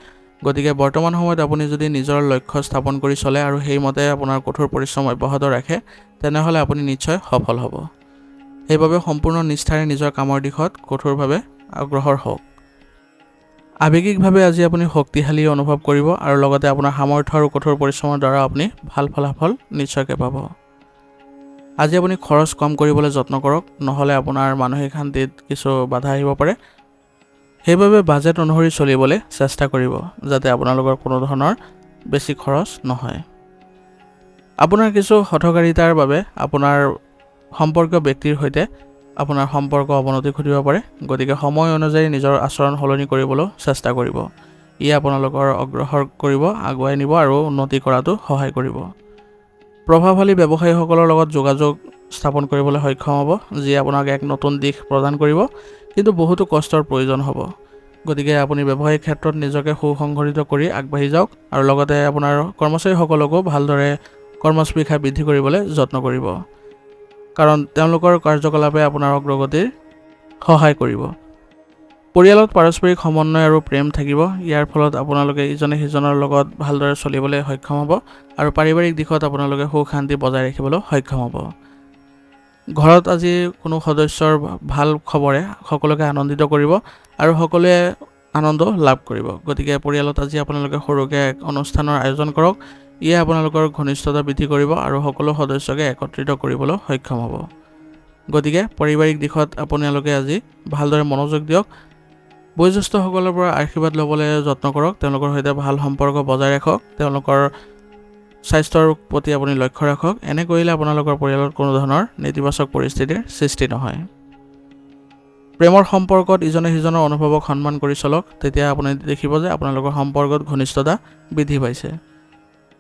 গতিকে বৰ্তমান সময়ত আপুনি যদি নিজৰ লক্ষ্য স্থাপন কৰি চলে আৰু সেইমতে আপোনাৰ কঠোৰ পৰিশ্ৰম অব্যাহত ৰাখে তেনেহ'লে আপুনি নিশ্চয় সফল হ'ব। সেইবাবে সম্পূৰ্ণ নিষ্ঠাৰে নিজৰ কামৰ দিশত কঠোৰভাৱে অগ্ৰসৰ হওক। আৱেগিকভাৱে আজি আপুনি শক্তিশালী অনুভৱ কৰিব আৰু লগতে আপোনাৰ সামৰ্থ্য আৰু কঠোৰ পৰিশ্ৰমৰ দ্বাৰা আপুনি ভাল ফলাফল নিশ্চয়কৈ পাব। আজি আপুনি খৰচ কম কৰিবলৈ যত্ন কৰক, নহ'লে আপোনাৰ মানসিক শান্তিত কিছু বাধা আহিব পাৰে। সেইবাবে বাজেট অনুসৰি চলিবলৈ চেষ্টা কৰিব যাতে আপোনালোকৰ কোনো ধৰণৰ বেছি খৰচ নহয়। আপোনাৰ কিছু হঠকাৰিতাৰ বাবে আপোনাৰ সম্পৰ্কীয় ব্যক্তিৰ সৈতে আপোনাৰ সম্পৰ্ক অৱনতি ঘটিব পাৰে। গতিকে সময় অনুযায়ী নিজৰ আচৰণ সলনি কৰিবলৈ চেষ্টা কৰিব। ই আপোনালোকৰ অগ্ৰসৰ কৰিব, আগুৱাই নিব আৰু উন্নতি কৰাটো সহায় কৰিব। প্ৰভাৱশালী ব্যৱসায়ীসকলৰ লগত যোগাযোগ স্থাপন কৰিবলৈ সক্ষম হ'ব, যিয়ে আপোনাক এক নতুন দিশ প্ৰদান কৰিব, কিন্তু বহুতো কষ্টৰ প্ৰয়োজন হ'ব। গতিকে আপুনি ব্যৱসায়িক ক্ষেত্ৰত নিজকে সুসংগঠিত কৰি আগবাঢ়ি যাওক আৰু লগতে আপোনাৰ কৰ্মচাৰীসকলকো ভালদৰে কৰ্মস্পৃহা বৃদ্ধি কৰিবলৈ যত্ন কৰিব, কাৰণ তেওঁলোকৰ কাৰ্যকলাপে আপোনাৰ অগ্ৰগতিৰ সহায় কৰিব। পৰিয়ালত পাৰস্পৰিক সমন্বয় আৰু প্ৰেম থাকিব। ইয়াৰ ফলত আপোনালোকে ইজনে সিজনৰ লগত ভালদৰে চলিবলৈ সক্ষম হ'ব আৰু পাৰিবাৰিক দিশত আপোনালোকে সুখ শান্তি বজাই ৰাখিবলৈ সক্ষম হ'ব। ঘৰত আজি কোনো সদস্যৰ ভাল খবৰে সকলোকে আনন্দিত কৰিব আৰু সকলোৱে আনন্দ লাভ কৰিব। গতিকে পৰিয়ালত আজি আপোনালোকে সৰুকৈ এক অনুষ্ঠানৰ আয়োজন কৰক। ইয়ে আপোনালোকৰ ঘনিষ্ঠতা বৃদ্ধি কৰিব আৰু সকলো সদস্যকে একত্ৰিত কৰিবলৈ সক্ষম হ'ব। গতিকে পাৰিবাৰিক দিশত আপোনালোকে আজি ভালদৰে মনোযোগ দিয়ক। বয়োজ্যেষ্ঠসকলৰ পৰা আশীৰ্বাদ ল'বলৈ যত্ন কৰক, তেওঁলোকৰ সৈতে ভাল সম্পৰ্ক বজাই ৰাখক, তেওঁলোকৰ স্বাস্থ্যৰ প্ৰতি আপুনি লক্ষ্য ৰাখক। এনে কৰিলে আপোনালোকৰ পৰিয়ালত কোনো ধৰণৰ নেতিবাচক পৰিস্থিতিৰ সৃষ্টি নহয়। প্ৰেমৰ সম্পৰ্কত ইজনে সিজনৰ অনুভৱক সন্মান কৰি চলক, তেতিয়া আপুনি দেখিব যে আপোনালোকৰ সম্পৰ্কত ঘনিষ্ঠতা বৃদ্ধি পাইছে।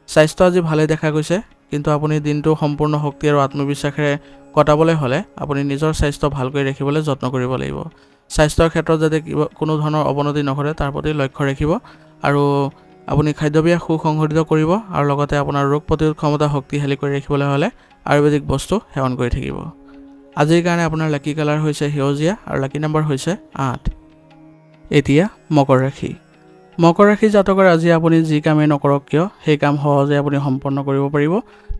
স্বাস্থ্য আজি ভালেই দেখা গৈছে, কিন্তু আপুনি দিনটো সম্পূৰ্ণ শক্তি আৰু আত্মবিশ্বাসেৰে কটাবলৈ হ'লে আপুনি নিজৰ স্বাস্থ্য ভালকৈ ৰাখিবলৈ যত্ন কৰিব লাগিব। স্বাস্থ্যৰ ক্ষেত্ৰত যাতে কোনো ধৰণৰ অৱনতি নঘটে তাৰ প্ৰতি লক্ষ্য ৰাখিব আৰু আপুনি খাদ্যাভ্যাস সুসংগঠিত কৰিব আৰু লগতে আপোনাৰ ৰোগ প্ৰতিৰোধ ক্ষমতা শক্তিশালী কৰি ৰাখিবলৈ হ'লে আয়ুৰ্বেদিক বস্তু সেৱন কৰি থাকিব। আজিৰ কাৰণে আপোনাৰ লাকি কালাৰ হৈছে সেউজীয়া আৰু লাকি নম্বৰ হৈছে 8। এতিয়া মকৰ ৰাশি। মকৰ ৰাশি জাতকৰ আজি আপুনি যি কামেই নকৰক কিয় সেই কাম সহজে আপুনি সম্পন্ন কৰিব পাৰিব।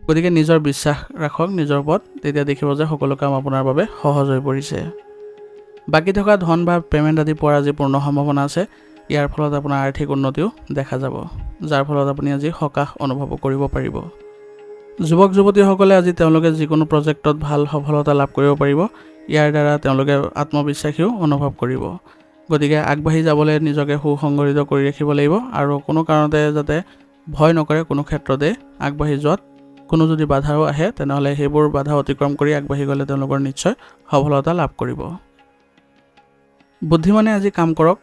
গতিকে নিজৰ বিশ্বাস ৰাখক নিজৰ ওপৰত, তেতিয়া দেখিব যে সকলো কাম আপোনাৰ বাবে সহজ হৈ পৰিছে। বাকী থকা ধন বা পে'মেণ্ট আদি পোৱাৰ আজি পূৰ্ণ সম্ভাৱনা আছে। ইয়াৰ ফলত আপোনাৰ আৰ্থিক উন্নতিও দেখা যাব, যাৰ ফলত আপুনি আজি সকাহ অনুভৱ কৰিব পাৰিব। যুৱক যুৱতীসকলে আজি তেওঁলোকে যিকোনো প্ৰজেক্টত ভাল সফলতা লাভ কৰিব পাৰিব। ইয়াৰ দ্বাৰা তেওঁলোকে আত্মবিশ্বাসীও অনুভৱ কৰিব। গতিকে আগবাঢ়ি যাবলৈ নিজকে সুসংগঠিত কৰি ৰাখিব লাগিব আৰু কোনো কাৰণতে যাতে ভয় নকৰে, কোনো ক্ষেত্ৰতে আগবাঢ়ি যোৱাত কোনো যদি বাধাও আহে তেনেহ'লে সেইবোৰ বাধা অতিক্ৰম কৰি আগবাঢ়ি গ'লে তেওঁলোকৰ নিশ্চয় সফলতা লাভ কৰিব। বুদ্ধিমানে আজি কাম কৰক,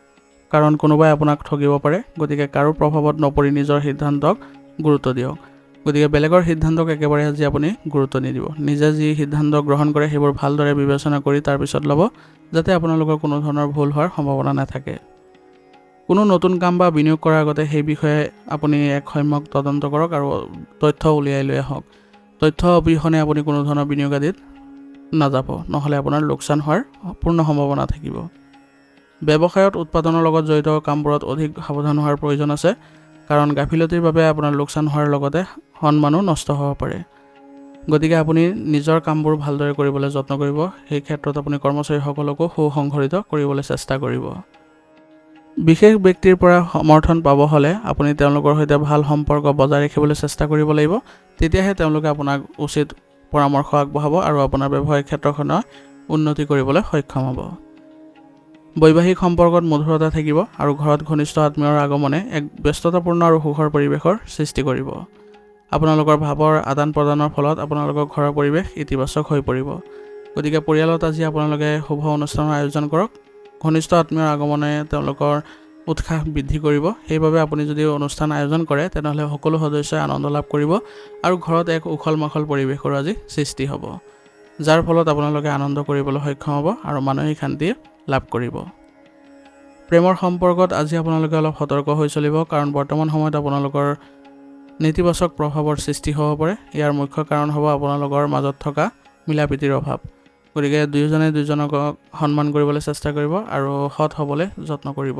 কাৰণ কোনোবাই আপোনাক ঠগিব পাৰে। গতিকে কাৰো প্ৰভাৱত নপৰি নিজৰ সিদ্ধান্তক গুৰুত্ব দিয়ক। গতিকে বেলেগৰ সিদ্ধান্তক একেবাৰে আজি আপুনি গুৰুত্ব নিদিব। নিজে যি সিদ্ধান্ত গ্ৰহণ কৰে সেইবোৰ ভালদৰে বিবেচনা কৰি তাৰপিছত ল'ব, যাতে আপোনালোকৰ কোনো ধৰণৰ ভুল হোৱাৰ সম্ভাৱনা নাথাকে। কোনো নতুন কাম বা বিনিয়োগ কৰাৰ আগতে সেই বিষয়ে আপুনি এক সম্যক তদন্ত কৰক আৰু তথ্য উলিয়াই লৈ আহক। তথ্য অবিহনে আপুনি কোনো ধৰণৰ বিনিয়োগ আদিত নাযাব, নহ'লে আপোনাৰ লোকচান হোৱাৰ পূৰ্ণ সম্ভাৱনা থাকিব। ব্যৱসায়ত উৎপাদনৰ লগত জড়িত কামবোৰত অধিক সাৱধান হোৱাৰ প্ৰয়োজন আছে, কাৰণ গাফিলতিৰ বাবে আপোনাৰ লোকচান হোৱাৰ লগতে সন্মানো নষ্ট হ'ব পাৰে। গতিকে আপুনি নিজৰ কামবোৰ ভালদৰে কৰিবলৈ যত্ন কৰিব। সেই ক্ষেত্ৰত আপুনি কৰ্মচাৰীসকলকো সুসংগঠিত কৰিবলৈ চেষ্টা কৰিব। বিশেষ ব্যক্তিৰ পৰা সমৰ্থন পাব হ'লে আপুনি তেওঁলোকৰ সৈতে ভাল সম্পৰ্ক বজাই ৰাখিবলৈ চেষ্টা কৰিব লাগিব। তেতিয়াহে তেওঁলোকে আপোনাক উচিত পৰামৰ্শ আগবঢ়াব আৰু আপোনাৰ ব্যৱসায়িক ক্ষেত্ৰখনৰ উন্নতি কৰিবলৈ সক্ষম হ'ব। বৈবাহিক সম্পৰ্কত মধুৰতা থাকিব আৰু ঘৰত ঘনিষ্ঠ আত্মীয়ৰ আগমনে এক ব্যস্ততাপূৰ্ণ আৰু সুখৰ পৰিৱেশৰ সৃষ্টি কৰিব। আপোনালোকৰ ভাৱৰ আদান প্ৰদানৰ ফলত আপোনালোকৰ ঘৰৰ পৰিৱেশ ইতিবাচক হৈ পৰিব। গতিকে পৰিয়ালত আজি আপোনালোকে শুভ অনুষ্ঠানৰ আয়োজন কৰক। ঘনিষ্ঠ আত্মীয়ৰ আগমনে তেওঁলোকৰ উৎসাহ বৃদ্ধি কৰিব। সেইবাবে আপুনি যদি অনুষ্ঠান আয়োজন কৰে তেনেহ'লে সকলো সদস্যই আনন্দ লাভ কৰিব আৰু ঘৰত এক উখল মাখল পৰিৱেশৰ আজি সৃষ্টি হ'ব, যাৰ ফলত আপোনালোকে আনন্দ কৰিবলৈ সক্ষম হ'ব আৰু মানসিক শান্তি লাভ কৰিব। প্ৰেমৰ সম্পৰ্কত আজি আপোনালোকে অলপ সতৰ্ক হৈ চলিব, কাৰণ বৰ্তমান সময়ত আপোনালোকৰ নেতিবাচক প্ৰভাৱৰ সৃষ্টি হ'ব পাৰে। ইয়াৰ মুখ্য কাৰণ হ'ব আপোনালোকৰ মাজত থকা মিলাপ্ৰীতিৰ অভাৱ। গতিকে দুয়োজনে দুয়োজনক সন্মান কৰিবলৈ চেষ্টা কৰিব আৰু সৎ হ'বলৈ যত্ন কৰিব।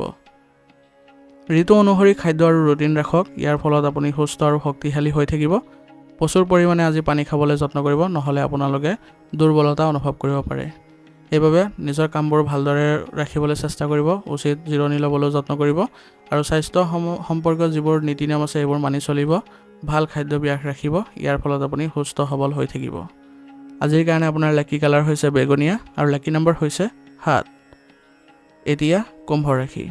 ঋতু অনুসৰি খাদ্য আৰু ৰুটিন ৰাখক। ইয়াৰ ফলত আপুনি সুস্থ আৰু শক্তিশালী হৈ থাকিব। প্ৰচুৰ পৰিমাণে আজি পানী খাবলৈ যত্ন কৰিব, নহ'লে আপোনালোকে দুৰ্বলতা অনুভৱ কৰিব পাৰে। সেইবাবে নিজৰ কামবোৰ ভালদৰে ৰাখিবলৈ চেষ্টা কৰিব, উচিত জিৰণি ল'বলৈ যত্ন কৰিব আৰু স্বাস্থ্য সম্পৰ্কীয় যিবোৰ নীতি নিয়ম আছে সেইবোৰ মানি চলিব। ভাল খাদ্যাভ্যাস ৰাখিব। ইয়াৰ ফলত আপুনি সুস্থ সবল হৈ থাকিব। আজিৰ কাৰণে আপোনাৰ লাকি কালাৰ হৈছে বেঙুনীয়া আৰু লাকি নম্বৰ হৈছে 7। এতিয়া কুম্ভ ৰাশি।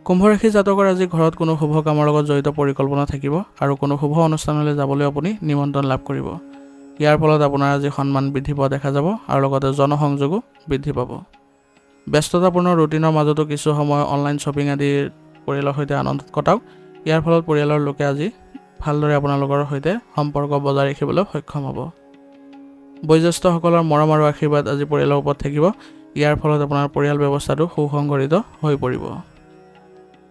কুম্ভ ৰাশি জাতকৰ আজি ঘৰত কোনো শুভ কামৰ লগত জড়িত পৰিকল্পনা থাকিব আৰু কোনো শুভ অনুষ্ঠানলৈ যাবলৈ আপুনি নিমন্ত্ৰণ লাভ কৰিব। ইয়াৰ ফলত আপোনাৰ আজি সন্মান বৃদ্ধি পোৱা দেখা যাব আৰু লগতে জনসংযোগো বৃদ্ধি পাব। ব্যস্ততাপূৰ্ণ ৰুটিনৰ মাজতো কিছু সময় অনলাইন শ্বপিং আদি পৰিয়ালৰ সৈতে আনন্দত কটাওক। ইয়াৰ ফলত পৰিয়ালৰ লোকে আজি ভালদৰে আপোনালোকৰ সৈতে সম্পৰ্ক বজাই ৰাখিবলৈ সক্ষম হ'ব। বয়োজ্যেষ্ঠসকলৰ মৰম আৰু আশীৰ্বাদ আজি পৰিয়ালৰ ওপৰত থাকিব। ইয়াৰ ফলত আপোনাৰ পৰিয়াল ব্যৱস্থাটো সুসংগঠিত হৈ পৰিব।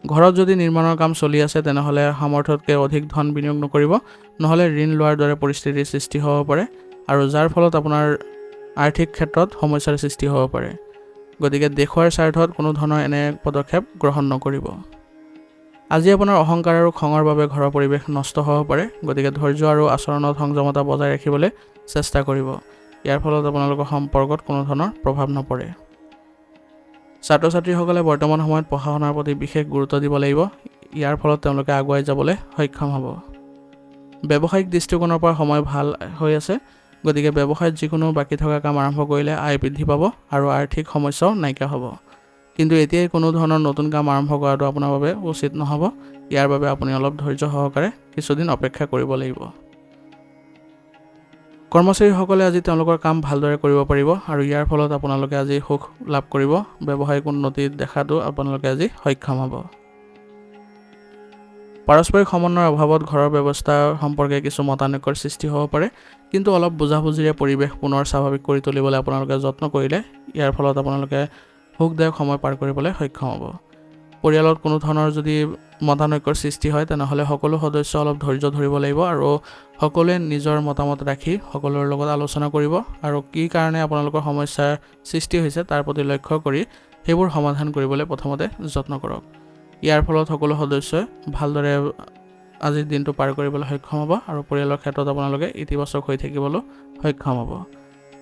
ঘৰত যদি নিৰ্মাণৰ কাম চলি আছে তেনেহ'লে সামৰ্থ্যতকৈ অধিক ধন বিনিয়োগ নকৰিব, নহ'লে ঋণ লোৱাৰ দৰে পৰিস্থিতিৰ সৃষ্টি হ'ব পাৰে আৰু যাৰ ফলত আপোনাৰ আৰ্থিক ক্ষেত্ৰত সমস্যাৰ সৃষ্টি হ'ব পাৰে। গতিকে দেখুৱাৰ স্বাৰ্থত কোনো ধৰণৰ এনে পদক্ষেপ গ্ৰহণ নকৰিব। আজি আপোনাৰ অহংকাৰ আৰু খঙৰ বাবে ঘৰৰ পৰিৱেশ নষ্ট হ'ব পাৰে। গতিকে ধৈৰ্য আৰু আচৰণত সংযমতা বজাই ৰাখিবলৈ চেষ্টা কৰিব। ইয়াৰ ফলত আপোনালোকৰ সম্পৰ্কত কোনো ধৰণৰ প্ৰভাৱ নপৰে। ছাত্ৰ ছাত্ৰীসকলে বৰ্তমান সময়ত পঢ়া শুনাৰ প্ৰতি বিশেষ গুৰুত্ব দিব লাগিব। ইয়াৰ ফলত তেওঁলোকে আগুৱাই যাবলৈ সক্ষম হ'ব। ব্যৱসায়িক দৃষ্টিকোণৰ পৰা সময় ভাল হৈ আছে। গতিকে ব্যৱসায়ত যিকোনো বাকী থকা কাম আৰম্ভ কৰিলে আয় বৃদ্ধি পাব আৰু আৰ্থিক সমস্যাও নাইকিয়া হ'ব। কিন্তু এতিয়াই কোনো ধৰণৰ নতুন কাম আৰম্ভ কৰাটো আপোনাৰ বাবে উচিত নহ'ব। ইয়াৰ বাবে আপুনি অলপ ধৈৰ্য সহকাৰে কিছুদিন অপেক্ষা কৰিব লাগিব। কৰ্মচাৰীসকলে আজি তেওঁলোকৰ কাম ভালদৰে কৰিব পাৰিব আৰু ইয়াৰ ফলত আপোনালোকে আজি সুখ লাভ কৰিব। ব্যৱসায়িক উন্নতি দেখাটো আপোনালোকে আজি সক্ষম হ'ব। পাৰস্পৰিক সমন্বয়ৰ অভাৱত ঘৰৰ ব্যৱস্থা সম্পৰ্কে কিছু মতানৈক্যৰ সৃষ্টি হ'ব পাৰে, কিন্তু অলপ বুজাবুজিৰে পৰিৱেশ পুনৰ স্বাভাৱিক কৰি তুলিবলৈ আপোনালোকে যত্ন কৰিলে ইয়াৰ ফলত আপোনালোকে সুখদায়ক সময় পাৰ কৰিবলৈ সক্ষম হ'ব। পৰিয়ালত কোনো ধৰণৰ যদি মতানৈক্যৰ সৃষ্টি হয় তেনেহ'লে সকলো সদস্য অলপ ধৈৰ্য ধৰিব লাগিব আৰু সকলোৱে নিজৰ মতামত ৰাখি সকলোৰে লগত আলোচনা কৰিব আৰু কি কাৰণে আপোনালোকৰ সমস্যাৰ সৃষ্টি হৈছে তাৰ প্ৰতি লক্ষ্য কৰি সেইবোৰ সমাধান কৰিবলৈ প্ৰথমতে যত্ন কৰক। ইয়াৰ ফলত সকলো সদস্যই ভালদৰে আজিৰ দিনটো পাৰ কৰিবলৈ সক্ষম হ'ব আৰু পৰিয়ালৰ ক্ষেত্ৰত আপোনালোকে ইতিবাচক হৈ থাকিবলৈ সক্ষম হ'ব।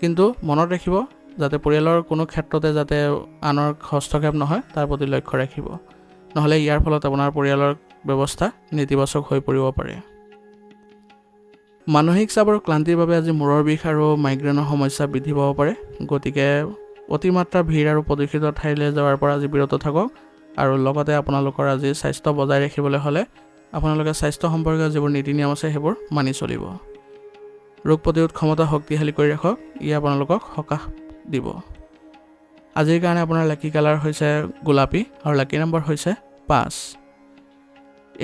কিন্তু মনত ৰাখিব যাতে পৰিয়ালৰ কোনো ক্ষেত্ৰতে যাতে আনৰ হস্তক্ষেপ নহয় তাৰ প্ৰতি লক্ষ্য ৰাখিব, নহ'লে ইয়াৰ ফলত আপোনাৰ পৰিয়ালৰ ব্যৱস্থা নেতিবাচক হৈ পৰিব পাৰে। মানসিক চাপ আৰু ক্লান্তিৰ বাবে আজি মূৰৰ বিষ আৰু মাইগ্ৰেনৰ সমস্যা বৃদ্ধি পাব পাৰে। গতিকে অতিমাত্ৰা ভিৰ আৰু প্ৰদূষিত ঠাইলৈ যোৱাৰ পৰা আজি বিৰত থাকক আৰু লগতে আপোনালোকৰ আজি স্বাস্থ্য বজাই ৰাখিবলৈ হ'লে আপোনালোকে স্বাস্থ্য সম্পৰ্কীয় যিবোৰ নীতি নিয়ম আছে সেইবোৰ মানি চলিব। ৰোগ প্ৰতিৰোধ ক্ষমতা শক্তিশালী কৰি ৰাখক। ই আপোনালোকক সকাহ দিব। আজিৰ কাৰণে আপোনাৰ লাকি কালাৰ হৈছে গোলাপী আৰু লাকি নম্বৰ হৈছে 5।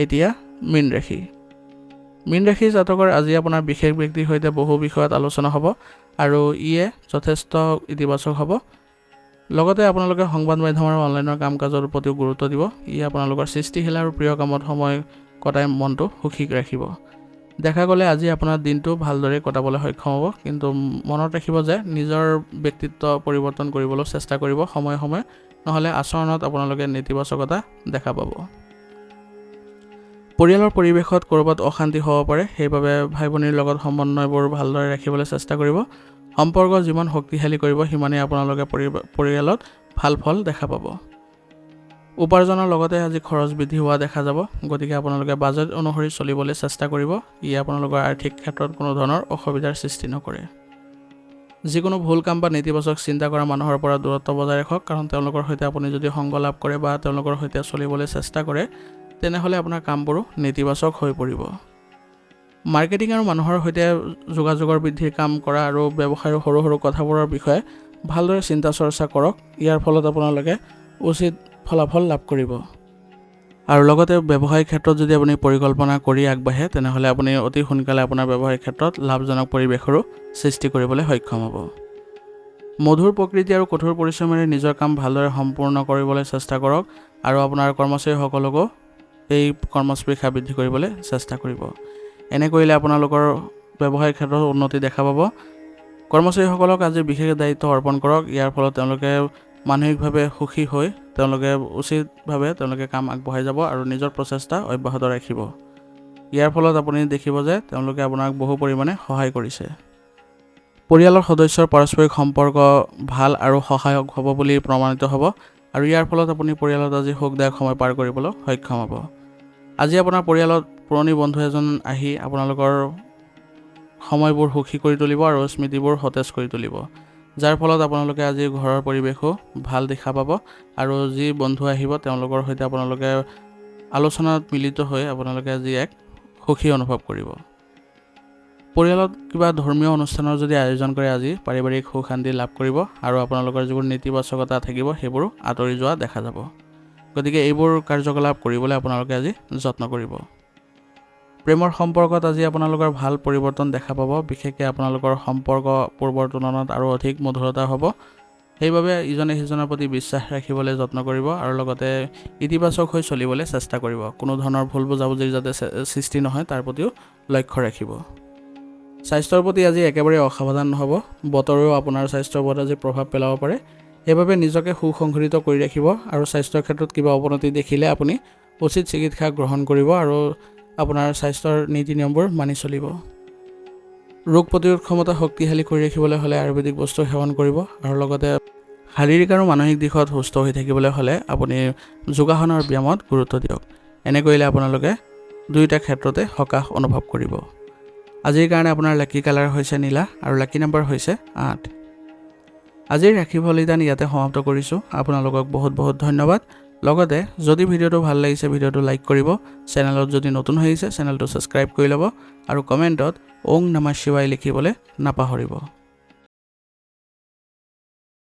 এতিয়া মীন ৰাশি। মীন ৰাশি জাতকৰ আজি আপোনাৰ বিশেষ ব্যক্তিৰ সৈতে বহু বিষয়ত আলোচনা হ'ব আৰু ইয়ে যথেষ্ট ইতিবাচক হ'ব। লগতে আপোনালোকে সংবাদ মাধ্যম আৰু অনলাইনৰ কাম কাজৰ প্ৰতিও গুৰুত্ব দিব। ই আপোনালোকৰ সৃষ্টিশীল আৰু প্ৰিয় কামত সময় কটাই মনটো সুখী ৰাখিব। দেখা গ'লে আজি আপোনাৰ দিনটো ভালদৰে কটাবলৈ সক্ষম হ'ব, কিন্তু মনত ৰাখিব যে নিজৰ ব্যক্তিত্ব পৰিৱৰ্তন কৰিবলৈ চেষ্টা কৰিব সময়ে সময়ে, নহ'লে আচৰণত আপোনালোকে নেতিবাচকতা দেখা পাব। পৰিয়ালৰ পৰিৱেশত ক'ৰবাত অশান্তি হ'ব পাৰে, সেইবাবে ভাই ভনীৰ লগত সমন্বয়বোৰ ভালদৰে ৰাখিবলৈ চেষ্টা কৰিব। সম্পৰ্ক যিমান শক্তিশালী কৰিব সিমানেই আপোনালোকে পৰিয়ালত ভাল ফল দেখা পাব। উপাৰ্জনৰ লগতে আজি খৰচ বৃদ্ধি হোৱা দেখা যাব, গতিকে আপোনালোকে বাজেট অনুসৰি চলিবলৈ চেষ্টা কৰিব। ই আপোনালোকৰ আৰ্থিক ক্ষেত্ৰত কোনো ধৰণৰ অসুবিধাৰ সৃষ্টি নকৰে। যিকোনো ভুল কাম বা নেতিবাচক চিন্তা কৰা মানুহৰ পৰা দূৰত্ব বজাই ৰাখক, কাৰণ তেওঁলোকৰ সৈতে আপুনি যদি সংগ লাভ কৰে বা তেওঁলোকৰ সৈতে চলিবলৈ চেষ্টা কৰে তেনেহ'লে আপোনাৰ কামবোৰো নেতিবাচক হৈ পৰিব। মাৰ্কেটিং আৰু মানুহৰ সৈতে যোগাযোগৰ বৃদ্ধিৰ কাম কৰা আৰু ব্যৱসায়ৰ সৰু সৰু কথাবোৰৰ বিষয়ে ভালদৰে চিন্তা চৰ্চা কৰক। ইয়াৰ ফলত আপোনালোকে উচিত ফলাফল লাভ কৰিব। আৰু লগতে ব্যৱসায়িক ক্ষেত্ৰত যদি আপুনি পৰিকল্পনা কৰি আগবাঢ়ে তেনেহ'লে আপুনি অতি সোনকালে আপোনাৰ ব্যৱসায়িক ক্ষেত্ৰত লাভজনক পৰিৱেশৰো সৃষ্টি কৰিবলৈ সক্ষম হ'ব। মধুৰ প্ৰকৃতি আৰু কঠোৰ পৰিশ্ৰমেৰে নিজৰ কাম ভালদৰে সম্পূৰ্ণ কৰিবলৈ চেষ্টা কৰক আৰু আপোনাৰ কৰ্মচাৰীসকলকো এই কৰ্মস্পৃহা বৃদ্ধি কৰিবলৈ চেষ্টা কৰিব। এনে কৰিলে আপোনালোকৰ ব্যৱসায়িক ক্ষেত্ৰত উন্নতি দেখা পাব। কৰ্মচাৰীসকলক আজি বিশেষ দায়িত্ব অৰ্পণ কৰক। ইয়াৰ ফলত তেওঁলোকে মানসিকভাৱে সুখী হৈ তেওঁলোকে উচিতভাৱে কাম আগবঢ়াই যাব আৰু নিজৰ প্ৰচেষ্টা অব্যাহত ৰাখিব। ইয়াৰ ফলত আপুনি দেখিব যে তেওঁলোকে আপোনাক বহু পৰিমাণে সহায় কৰিছে। পৰিয়ালৰ সদস্যৰ পাৰস্পৰিক সম্পৰ্ক ভাল আৰু সহায়ক হ'ব বুলি প্ৰমাণিত হ'ব আৰু ইয়াৰ ফলত আপুনি পৰিয়ালত আজি সুখদায়ক সময় পাৰ কৰিবলৈ সক্ষম হ'ব। আজি আপোনাৰ পৰিয়ালত পুৰণি বন্ধু এজন আহি আপোনালোকৰ সময়বোৰ সুখী কৰি তুলিব আৰু স্মৃতিবোৰ সতেজ কৰি তুলিব, যাৰ ফলত আপোনালোকে আজি ঘৰৰ পৰিৱেশো ভাল দেখা পাব আৰু যি বন্ধু আহিব তেওঁলোকৰ সৈতে আপোনালোকে আলোচনাত মিলিত হৈ আপোনালোকে আজি এক সুখী অনুভৱ কৰিব। পৰিয়ালত কিবা ধৰ্মীয় অনুষ্ঠানৰ যদি আয়োজন কৰে আজি পাৰিবাৰিক সুখ শান্তি লাভ কৰিব আৰু আপোনালোকৰ যিবোৰ নেতিবাচকতা থাকিব সেইবোৰো আঁতৰি যোৱা দেখা যাব। গতিকে এইবোৰ কাৰ্যকলাপ কৰিবলৈ আপোনালোকে আজি যত্ন কৰিব। প্ৰেমৰ সম্পৰ্কত আজি আপোনালোকৰ ভাল পৰিৱৰ্তন দেখা পাব। বিশেষকৈ আপোনালোকৰ সম্পৰ্ক পূৰ্বৰ তুলনাত আৰু অধিক মধুৰতা হ'ব। সেইবাবে ইজনে সিজনৰ প্ৰতি বিশ্বাস ৰাখিবলৈ যত্ন কৰিব আৰু লগতে ইতিবাচক হৈ চলিবলৈ চেষ্টা কৰিব। কোনো ধৰণৰ ভুল বুজাবুজিৰ যাতে সৃষ্টি নহয় তাৰ প্ৰতিও লক্ষ্য ৰাখিব। স্বাস্থ্যৰ প্ৰতি আজি একেবাৰে অসাৱধান নহ'ব। বতৰেও আপোনাৰ স্বাস্থ্যৰ ওপৰত আজি প্ৰভাৱ পেলাব পাৰে। সেইবাবে নিজকে সুসংগঠিত কৰি ৰাখিব আৰু স্বাস্থ্যৰ ক্ষেত্ৰত কিবা অৱনতি দেখিলে আপুনি উচিত চিকিৎসা গ্ৰহণ কৰিব আৰু আপোনাৰ স্বাস্থ্যৰ নীতি নিয়মবোৰ মানি চলিব। ৰোগ প্ৰতিৰোধ ক্ষমতা শক্তিশালী কৰি ৰাখিবলৈ হ'লে আয়ুৰ্বেদিক বস্তু সেৱন কৰিব আৰু লগতে শাৰীৰিক আৰু মানসিক দিশত সুস্থ হৈ থাকিবলৈ হ'লে আপুনি যোগাসন আৰু ব্যায়ামত গুৰুত্ব দিয়ক। এনে কৰিলে আপোনালোকে দুয়োটা ক্ষেত্ৰতে সকাহ অনুভৱ কৰিব। আজিৰ কাৰণে আপোনাৰ লাকি কালাৰ হৈছে নীলা আৰু লাকি নম্বৰ হৈছে 8। আজিৰ ৰাশি ফলিদান ইয়াতে সমাপ্ত কৰিছোঁ। আপোনালোকক বহুত বহুত ধন্যবাদ। লগতে যদি ভিডিঅ'টো ভাল লাগিছে ভিডিঅ'টো লাইক কৰিব, চেনেলত যদি নতুন হৈ আহিছে চেনেলটো ছাবস্ক্ৰাইব কৰি ল'ব আৰু কমেণ্টত ওং নমঃ শিৱায় লিখিবলৈ নাপাহৰিব।